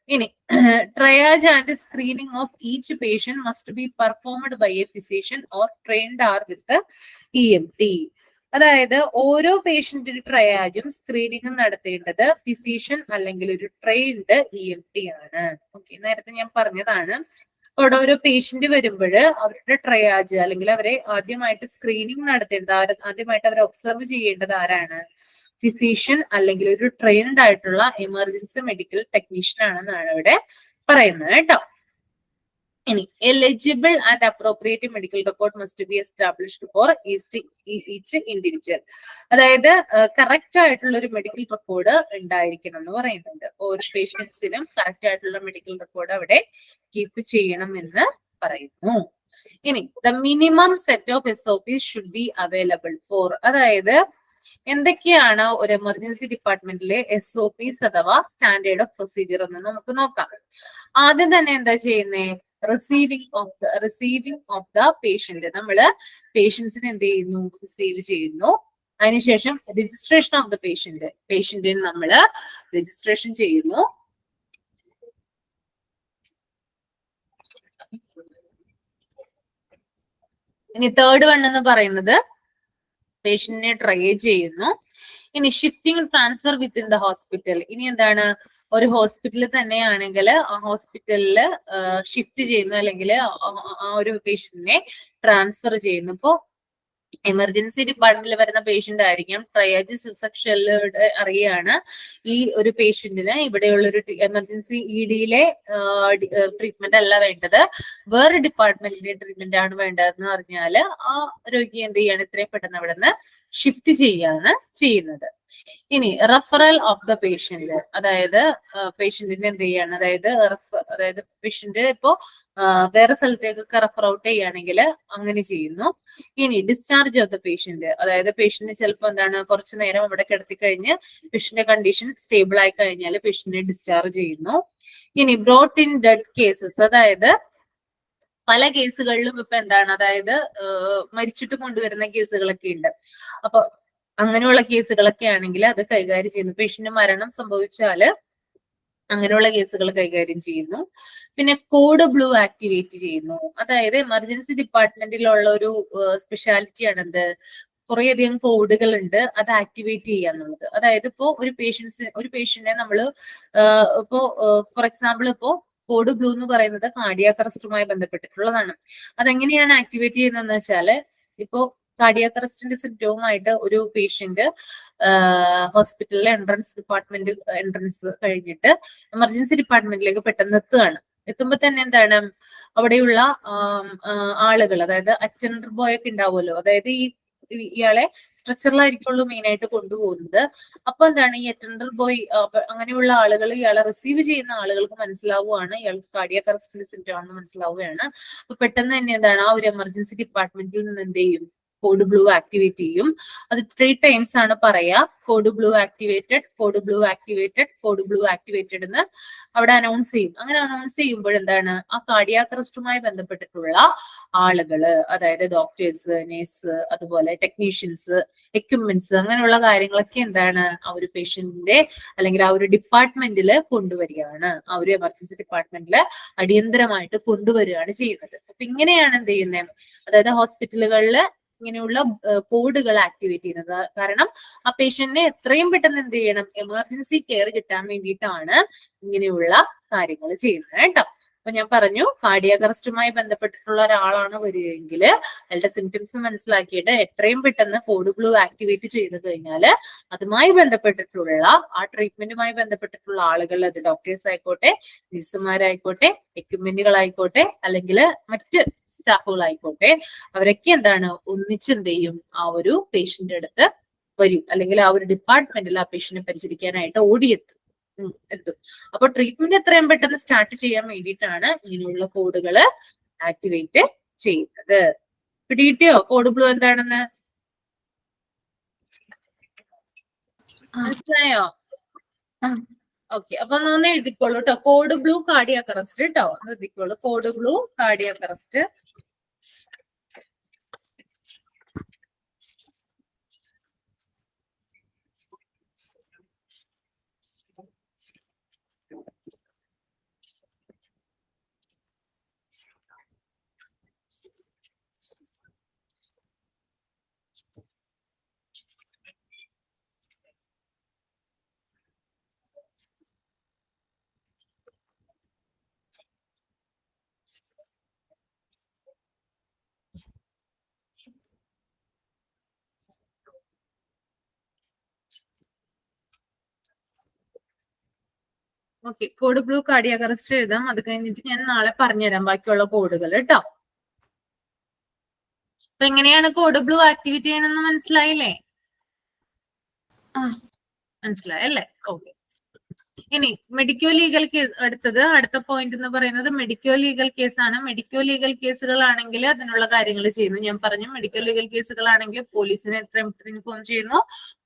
ഇനി triage and screening of each patient must be performed by a physician or trained R with EMT. അതായത് ഓരോ പേഷ്യന്റിന്റെ ട്രയാജും സ്ക്രീനിങ്ങും നടത്തേണ്ടത് ഫിസിഷ്യൻ അല്ലെങ്കിൽ ഒരു ട്രെയിൻഡ് EMT ആണ്. ഓക്കെ, നേരത്തെ ഞാൻ പറഞ്ഞതാണ്. അവിടെ ഓരോ പേഷ്യന്റ് വരുമ്പോൾ അവരുടെ ട്രയാജ് അല്ലെങ്കിൽ അവരെ ആദ്യമായിട്ട് സ്ക്രീനിങ് നടത്തേണ്ടത്, ആദ്യമായിട്ട് അവരെ ഒബ്സർവ് ചെയ്യേണ്ടത് ആരാണ്, ഫിസിഷ്യൻ അല്ലെങ്കിൽ ഒരു ട്രെയിൻഡ് ആയിട്ടുള്ള എമർജൻസി മെഡിക്കൽ ടെക്നീഷ്യൻ ആണെന്നാണ് ഇവിടെ പറയുന്നത് കേട്ടോ. ഇനി eligible and appropriate medical record must be established for each individual. അതായത് കറക്റ്റ് ആയിട്ടുള്ള ഒരു മെഡിക്കൽ റെക്കോർഡ് ഉണ്ടായിരിക്കണം എന്ന് പറയുന്നുണ്ട്. ഓരോ പേഷ്യൻസിനും കറക്റ്റ് ആയിട്ടുള്ള മെഡിക്കൽ റെക്കോർഡ് അവിടെ കീപ്പ് ചെയ്യണം എന്ന് പറയുന്നു. ഇനി the minimum set of SOPs should be available for. അതായത് എന്തൊക്കെയാണ് ഒരു എമർജൻസി ഡിപ്പാർട്ട്മെന്റിലെ SOPs അഥവാ സ്റ്റാൻഡേർഡ് ഓഫ് പ്രൊസീജിയർ എന്ന് നമുക്ക് നോക്കാം. ആദ്യം തന്നെ എന്താ ചെയ്യുന്നേ, റിസീവിംഗ് ഓഫ് ദ പേഷ്യന്റ്. നമ്മള് പേഷ്യൻസിനെ എന്ത് ചെയ്യുന്നു, റിസീവ് ചെയ്യുന്നു. അതിനുശേഷം രജിസ്ട്രേഷൻ ഓഫ് ദ പേഷ്യന്റിന് നമ്മള് രജിസ്ട്രേഷൻ ചെയ്യുന്നു. ഇനി തേർഡ് വൺ എന്ന് പറയുന്നത് പേഷ്യന്റിനെ ട്രൈ ചെയ്യുന്നു. ഇനി shifting transfer within the hospital. ഇനി എന്താണ്, ഒരു ഹോസ്പിറ്റലിൽ തന്നെയാണെങ്കിൽ ആ ഹോസ്പിറ്റലിൽ ഷിഫ്റ്റ് ചെയ്യുന്നു, അല്ലെങ്കിൽ ആ ഒരു പേഷ്യന്റിനെ ട്രാൻസ്ഫർ ചെയ്യുന്നു. ഇപ്പോ എമർജൻസി ഡിപ്പാർട്ട്മെന്റിൽ വരുന്ന പേഷ്യന്റ് ആയിരിക്കും. ട്രയാജ് സെക്ഷനിലൂടെ അറിയാണ് ഈ ഒരു പേഷ്യന്റിന് ഇവിടെയുള്ള ഒരു എമർജൻസി EDയിലെ ട്രീറ്റ്മെന്റ് അല്ല വേണ്ടത്, വേറെ ഡിപ്പാർട്ട്മെന്റിന്റെ ട്രീറ്റ്മെന്റ് ആണ് വേണ്ടതെന്ന് അറിഞ്ഞാല് ആ രോഗി എന്ത് ചെയ്യാണ്, ഇത്രയും പെട്ടെന്ന് അവിടെ നിന്ന് ഷിഫ്റ്റ് ചെയ്യാണ് ചെയ്യുന്നത്. ഇനി റെഫറൽ ഓഫ് ദ പേഷ്യന്റ്. അതായത് പേഷ്യന്റിന് എന്ത് ചെയ്യാണ്, അതായത് പേഷ്യന്റ് ഇപ്പോ വേറെ സ്ഥലത്തേക്കൊക്കെ റെഫർ ഔട്ട് ചെയ്യുകയാണെങ്കിൽ അങ്ങനെ ചെയ്യുന്നു. ഇനി ഡിസ്ചാർജ് ഓഫ് ദ പേഷ്യന്റ്. അതായത് പേഷ്യന്റ് ചിലപ്പോൾ എന്താണ്, കുറച്ചു നേരം അവിടെ കിടത്തി കഴിഞ്ഞ് പേഷ്യന്റിന്റെ കണ്ടീഷൻ സ്റ്റേബിൾ ആയി കഴിഞ്ഞാൽ പേഷ്യന്റിനെ ഡിസ്ചാർജ് ചെയ്യുന്നു. ഇനി ബ്രോട്ട് ഇൻ ഡെഡ് കേസസ്. അതായത് പല കേസുകളിലും ഇപ്പൊ എന്താണ്, അതായത് മരിച്ചിട്ട് കൊണ്ടുവരുന്ന കേസുകളൊക്കെ ഉണ്ട്. അപ്പൊ അങ്ങനെയുള്ള കേസുകളൊക്കെ ആണെങ്കിൽ അത് കൈകാര്യം ചെയ്യുന്നു. പേഷ്യന്റ് മരണം സംഭവിച്ചാല് അങ്ങനെയുള്ള കേസുകൾ കൈകാര്യം ചെയ്യുന്നു. പിന്നെ കോഡ് ബ്ലൂ ആക്ടിവേറ്റ് ചെയ്യുന്നു. അതായത് എമർജൻസി ഡിപ്പാർട്ട്മെന്റിലുള്ള ഒരു സ്പെഷ്യാലിറ്റി ആണെന്ത്, കുറേയധികം കോഡുകൾ ഉണ്ട്, അത് ആക്ടിവേറ്റ് ചെയ്യാന്നുള്ളത്. അതായത് ഇപ്പോ ഒരു പേഷ്യന്റിനെ നമ്മള് ഇപ്പോ ഫോർ എക്സാമ്പിൾ ഇപ്പോ കോഡ് ബ്ലൂ എന്ന് പറയുന്നത് കാർഡിയാക് അറസ്റ്റുമായി ബന്ധപ്പെട്ടിട്ടുള്ളതാണ്. അതെങ്ങനെയാണ് ആക്ടിവേറ്റ് ചെയ്യുന്നതെന്ന് വെച്ചാല്, ഇപ്പോ കാർഡിയാക് അറസ്റ്റിന്റെ സിംറ്റവുമായിട്ട് ഒരു പേഷ്യന്റ് ഹോസ്പിറ്റലിലെ എൻട്രൻസ് കഴിഞ്ഞിട്ട് എമർജൻസി ഡിപ്പാർട്ട്മെന്റിലേക്ക് പെട്ടെന്ന് എത്തുമ്പോൾ തന്നെ എന്താണ്, അവിടെയുള്ള ആളുകൾ, അതായത് അറ്റൻഡർ ബോയ് ഒക്കെ ഉണ്ടാവുമല്ലോ, അതായത് ഇയാളെ സ്ട്രെച്ചറിലായിരിക്കുള്ളൂ മെയിൻ ആയിട്ട് കൊണ്ടുപോകുന്നത്. അപ്പൊ എന്താണ്, ഈ അറ്റൻഡർ ബോയ് അങ്ങനെയുള്ള ആളുകൾ ഇയാളെ റിസീവ് ചെയ്യുന്ന ആളുകൾക്ക് മനസ്സിലാവുകയാണ് ഇയാൾക്ക് കാർഡിയാക് അറസ്റ്റിന്റെ സിംറ്റം ആണെന്ന് മനസ്സിലാവുകയാണ്. അപ്പൊ പെട്ടെന്ന് തന്നെ എന്താണ്, ആ ഒരു എമർജൻസി ഡിപ്പാർട്ട്മെന്റിൽ നിന്ന് എന്ത് ചെയ്യും, കോഡ് ബ്ലൂ ആക്ടിവേറ്റ് ചെയ്യും. അത് 3 times ആണ് പറയാ, code blue activated, code blue activated, code blue activated എന്ന് അവിടെ അനൗൺസ് ചെയ്യും. അങ്ങനെ അനൗൺസ് ചെയ്യുമ്പോൾ എന്താണ്, ആ കാർഡിയാക് അറസ്റ്റുമായി ബന്ധപ്പെട്ടിട്ടുള്ള ആളുകള്, അതായത് ഡോക്ടേഴ്സ്, നേഴ്സ്, അതുപോലെ ടെക്നീഷ്യൻസ്, എക്യുപ്മെന്റ്സ്, അങ്ങനെയുള്ള കാര്യങ്ങളൊക്കെ എന്താണ്, ആ ഒരു പേഷ്യന്റിന്റെ അല്ലെങ്കിൽ ആ ഒരു ഡിപ്പാർട്ട്മെന്റിൽ കൊണ്ടുവരികയാണ്, ആ ഒരു എമർജൻസി ഡിപ്പാർട്ട്മെന്റിൽ അടിയന്തരമായിട്ട് കൊണ്ടുവരികയാണ് ചെയ്യുന്നത്. അപ്പൊ ഇങ്ങനെയാണ് എന്ത് ചെയ്യുന്നത്, അതായത് ഹോസ്പിറ്റലുകളിൽ ഇങ്ങനെയുള്ള കോഡുകൾ ആക്ടിവേറ്റ് ചെയ്യുന്നത്. കാരണം ആ പേഷ്യന്റിനെ എത്രയും പെട്ടെന്ന് എന്ത് ചെയ്യണം, എമർജൻസി കെയർ കിട്ടാൻ വേണ്ടിയിട്ടാണ് ഇങ്ങനെയുള്ള കാര്യങ്ങൾ ചെയ്യുന്നത് കേട്ടോ. അപ്പൊ ഞാൻ പറഞ്ഞു കാർഡിയാക് അറസ്റ്റുമായി ബന്ധപ്പെട്ടിട്ടുള്ള ഒരാളാണ് വരികയെങ്കിൽ അയാളുടെ സിംറ്റംസ് മനസ്സിലാക്കിയിട്ട് എത്രയും പെട്ടെന്ന് കോഡ് ബ്ലൂ ആക്ടിവേറ്റ് ചെയ്ത് കഴിഞ്ഞാൽ അതുമായി ബന്ധപ്പെട്ടിട്ടുള്ള ആ ട്രീറ്റ്മെന്റുമായി ബന്ധപ്പെട്ടിട്ടുള്ള ആളുകൾ, അത് ഡോക്ടേഴ്സ് ആയിക്കോട്ടെ, നഴ്സുമാരായിക്കോട്ടെ, എക്യുപ്മെന്റുകളായിക്കോട്ടെ, അല്ലെങ്കിൽ മറ്റ് സ്റ്റാഫുകളായിക്കോട്ടെ, അവരൊക്കെ എന്താണ് ഒന്നിച്ച് എന്ത് ചെയ്യും, ആ ഒരു പേഷ്യന്റ് അടുത്ത് വരും, അല്ലെങ്കിൽ ആ ഒരു ഡിപ്പാർട്ട്മെന്റിൽ ആ പേഷ്യന്റിനെ പരിചരിക്കാനായിട്ട് ഓടിയെത്തും. എത്തും. അപ്പൊ ട്രീറ്റ്മെന്റ് എത്രയും പെട്ടെന്ന് സ്റ്റാർട്ട് ചെയ്യാൻ വേണ്ടിയിട്ടാണ് ഇങ്ങനെയുള്ള കോഡുകൾ ആക്ടിവേറ്റ് ചെയ്യുന്നത്. പിടികിട്ടിയോ കോഡ് ബ്ലൂ എന്താണെന്ന്? മനസ്സിലായോ? ഓക്കെ, അപ്പൊ ഒന്ന് എഴുതിക്കോളൂ കേട്ടോ. കോഡ് ബ്ലൂ കാർഡിയാക് അറസ്റ്റ് കേട്ടോ, എഴുതിക്കോളൂ. Code blue cardiac arrest. Okay, code blue cardiac arrest എഴുതാം. അത് കഴിഞ്ഞിട്ട് ഞാൻ നാളെ പറഞ്ഞുതരാം ബാക്കിയുള്ള കോഡുകൾ കേട്ടോ. അപ്പൊ എങ്ങനെയാണ് കോഡ് ബ്ലൂ ആക്ടിവേറ്റ് ചെയ്യണമെന്ന് മനസ്സിലായില്ലേ? മനസ്സിലായല്ലേ? ഓക്കെ. ഇനി മെഡിക്കോ ലീഗൽ കേസ്, അടുത്ത പോയിന്റ് എന്ന് പറയുന്നത് മെഡിക്കോ ലീഗൽ കേസാണ്. മെഡിക്കോ ലീഗൽ കേസുകളാണെങ്കിൽ അതിനുള്ള കാര്യങ്ങൾ ചെയ്യുന്നു. ഞാൻ പറഞ്ഞു, മെഡിക്കൽ ലീഗൽ കേസുകളാണെങ്കിൽ പോലീസിനെ എത്രയും ഇൻഫോം ചെയ്യുന്നു,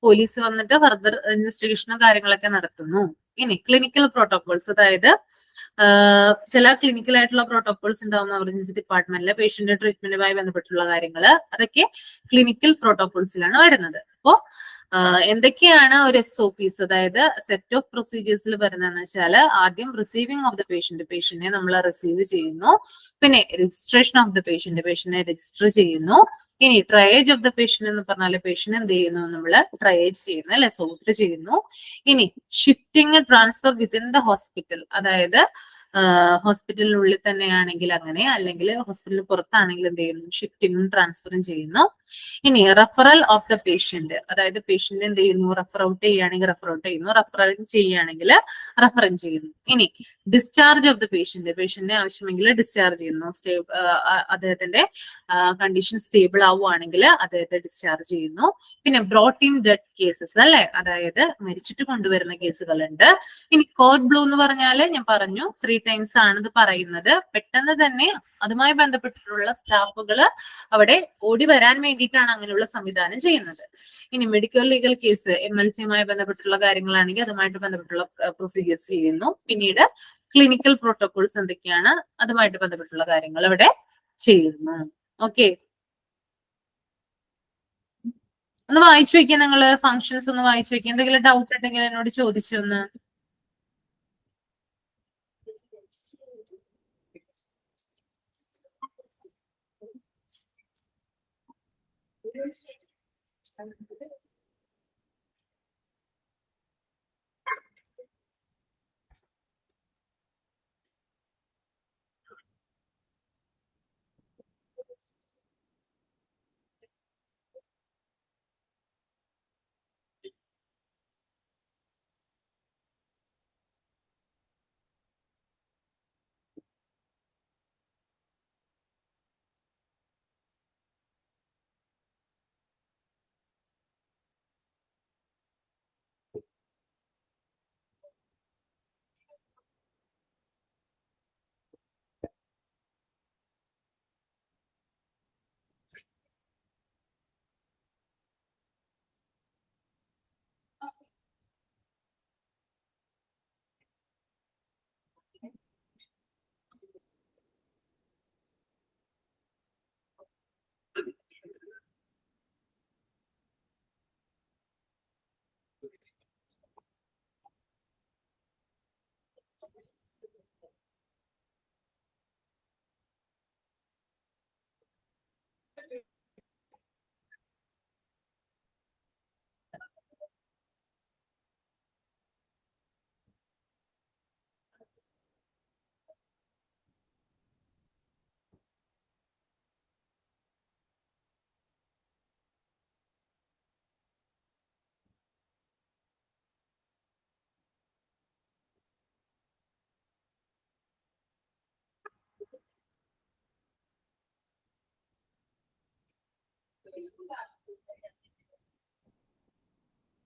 പോലീസ് വന്നിട്ട് ഫർദർ ഇൻവെസ്റ്റിഗേഷനും കാര്യങ്ങളൊക്കെ നടത്തുന്നു. ഇനി ക്ലിനിക്കൽ പ്രോട്ടോകോൾസ്, അതായത് ചില ക്ലിനിക്കൽ ആയിട്ടുള്ള പ്രോട്ടോകോൾസ് ഉണ്ടാവും എമർജൻസി ഡിപ്പാർട്ട്മെന്റിലെ പേഷ്യന്റ് ട്രീറ്റ്മെന്റുമായി ബന്ധപ്പെട്ടുള്ള കാര്യങ്ങൾ. അതൊക്കെ ക്ലിനിക്കൽ പ്രോട്ടോകോൾസിലാണ് വരുന്നത്. അപ്പോ എന്തൊക്കെയാണ് ഒരു SOPs, അതായത് സെറ്റ് ഓഫ് പ്രൊസീജിയേഴ്സിൽ വരുന്നതെന്ന് വെച്ചാൽ, ആദ്യം റിസീവിംഗ് ഓഫ് ദ പേഷ്യന്റിനെ നമ്മൾ റിസീവ് ചെയ്യുന്നു. പിന്നെ രജിസ്ട്രേഷൻ ഓഫ് ദ പേഷ്യന്റിനെ രജിസ്റ്റർ ചെയ്യുന്നു. ഇനി ട്രയേജ് ഓഫ് ദ പേഷ്യന്റ് എന്ന് പറഞ്ഞാൽ പേഷ്യന്റ് എന്ത് ചെയ്യുന്നു, നമ്മൾ ട്രയേജ് ചെയ്യുന്നു, അല്ലെ, സോർട്ട് ചെയ്യുന്നു. ഇനി shifting transfer within the hospital, അതായത് ഹോസ്പിറ്റലിനുള്ളിൽ തന്നെയാണെങ്കിൽ അങ്ങനെ, അല്ലെങ്കിൽ ഹോസ്പിറ്റലിന് പുറത്താണെങ്കിൽ എന്ത് ചെയ്യുന്നു, ഷിഫ്റ്റിംഗും ട്രാൻസ്ഫറും ചെയ്യുന്നു. ഇനി റെഫറൽ ഓഫ് ദ പേഷ്യന്റ്, അതായത് പേഷ്യന്റ് എന്ത് ചെയ്യുന്നു, റെഫർ ഔട്ട് ചെയ്യുകയാണെങ്കിൽ റെഫർ ഔട്ട് ചെയ്യുന്നു, റെഫറൽ ചെയ്യുകയാണെങ്കിൽ റെഫറും ചെയ്യുന്നു. ഇനി ഡിസ്ചാർജ് ഓഫ് ദ പേഷ്യന്റിനെ ആവശ്യമെങ്കിൽ ഡിസ്ചാർജ് ചെയ്യുന്നു. അദ്ദേഹത്തിന്റെ കണ്ടീഷൻ സ്റ്റേബിൾ ആവുകയാണെങ്കിൽ അദ്ദേഹത്തെ ഡിസ്ചാർജ് ചെയ്യുന്നു. പിന്നെ ബ്രോട്ട് ഇൻ ഡെഡ് കേസസ്, അല്ലെ, അതായത് മരിച്ചിട്ട് കൊണ്ടുവരുന്ന കേസുകളുണ്ട്. ഇനി കോഡ് ബ്ലൂ എന്ന് പറഞ്ഞാൽ ഞാൻ പറഞ്ഞു 3 times ആണ് ഇത് പറയുന്നത്. പെട്ടെന്ന് തന്നെ അതുമായി ബന്ധപ്പെട്ടിട്ടുള്ള സ്റ്റാഫുകൾ അവിടെ ഓടി വരാൻ വേണ്ടിയിട്ടാണ് അങ്ങനെയുള്ള സംവിധാനം ചെയ്യുന്നത്. ഇനി മെഡിക്കൽ ലീഗൽ കേസ് MLC-യുമായി ബന്ധപ്പെട്ടുള്ള കാര്യങ്ങളാണെങ്കിൽ അതുമായിട്ട് ബന്ധപ്പെട്ടുള്ള പ്രൊസീജിയേഴ്സ് ചെയ്യുന്നു. പിന്നീട് ക്ലിനിക്കൽ പ്രോട്ടോകോൾസ് എന്തൊക്കെയാണ്, അതുമായിട്ട് ബന്ധപ്പെട്ടുള്ള കാര്യങ്ങൾ ഇവിടെ ചെയ്യുന്നു. ഓക്കെ, ഒന്ന് വായിച്ചു വെക്കുക. നിങ്ങള് ഫങ്ഷൻസ് ഒന്ന് വായിച്ചു വെക്കുക. എന്തെങ്കിലും ഡൗട്ട് ഉണ്ടെങ്കിൽ എന്നോട് ചോദിച്ചൊന്ന്.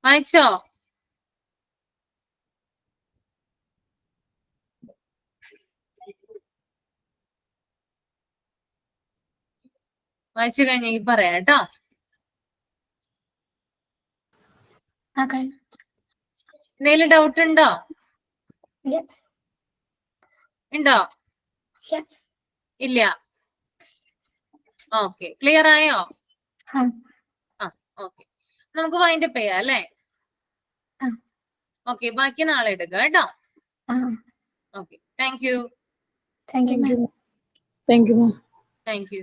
വായിച്ചോ? വായിച്ചു കഴിഞ്ഞെങ്കിൽ പറയാം കേട്ടോ. എന്തെങ്കിലും ഡൗട്ട് ഉണ്ടോ? ഉണ്ടോ? ഇല്ല. ഓക്കെ, ക്ലിയർ ആയോ? ഓക്കെ, നമുക്ക് വൈൻഡപ്പ് ചെയ്യാം അല്ലേ? ഓക്കെ, ബാക്കി നാളെ എടുക്കാം കേട്ടോ. Okay, thank you. Thank you. Thank you, ma'am. Thank you.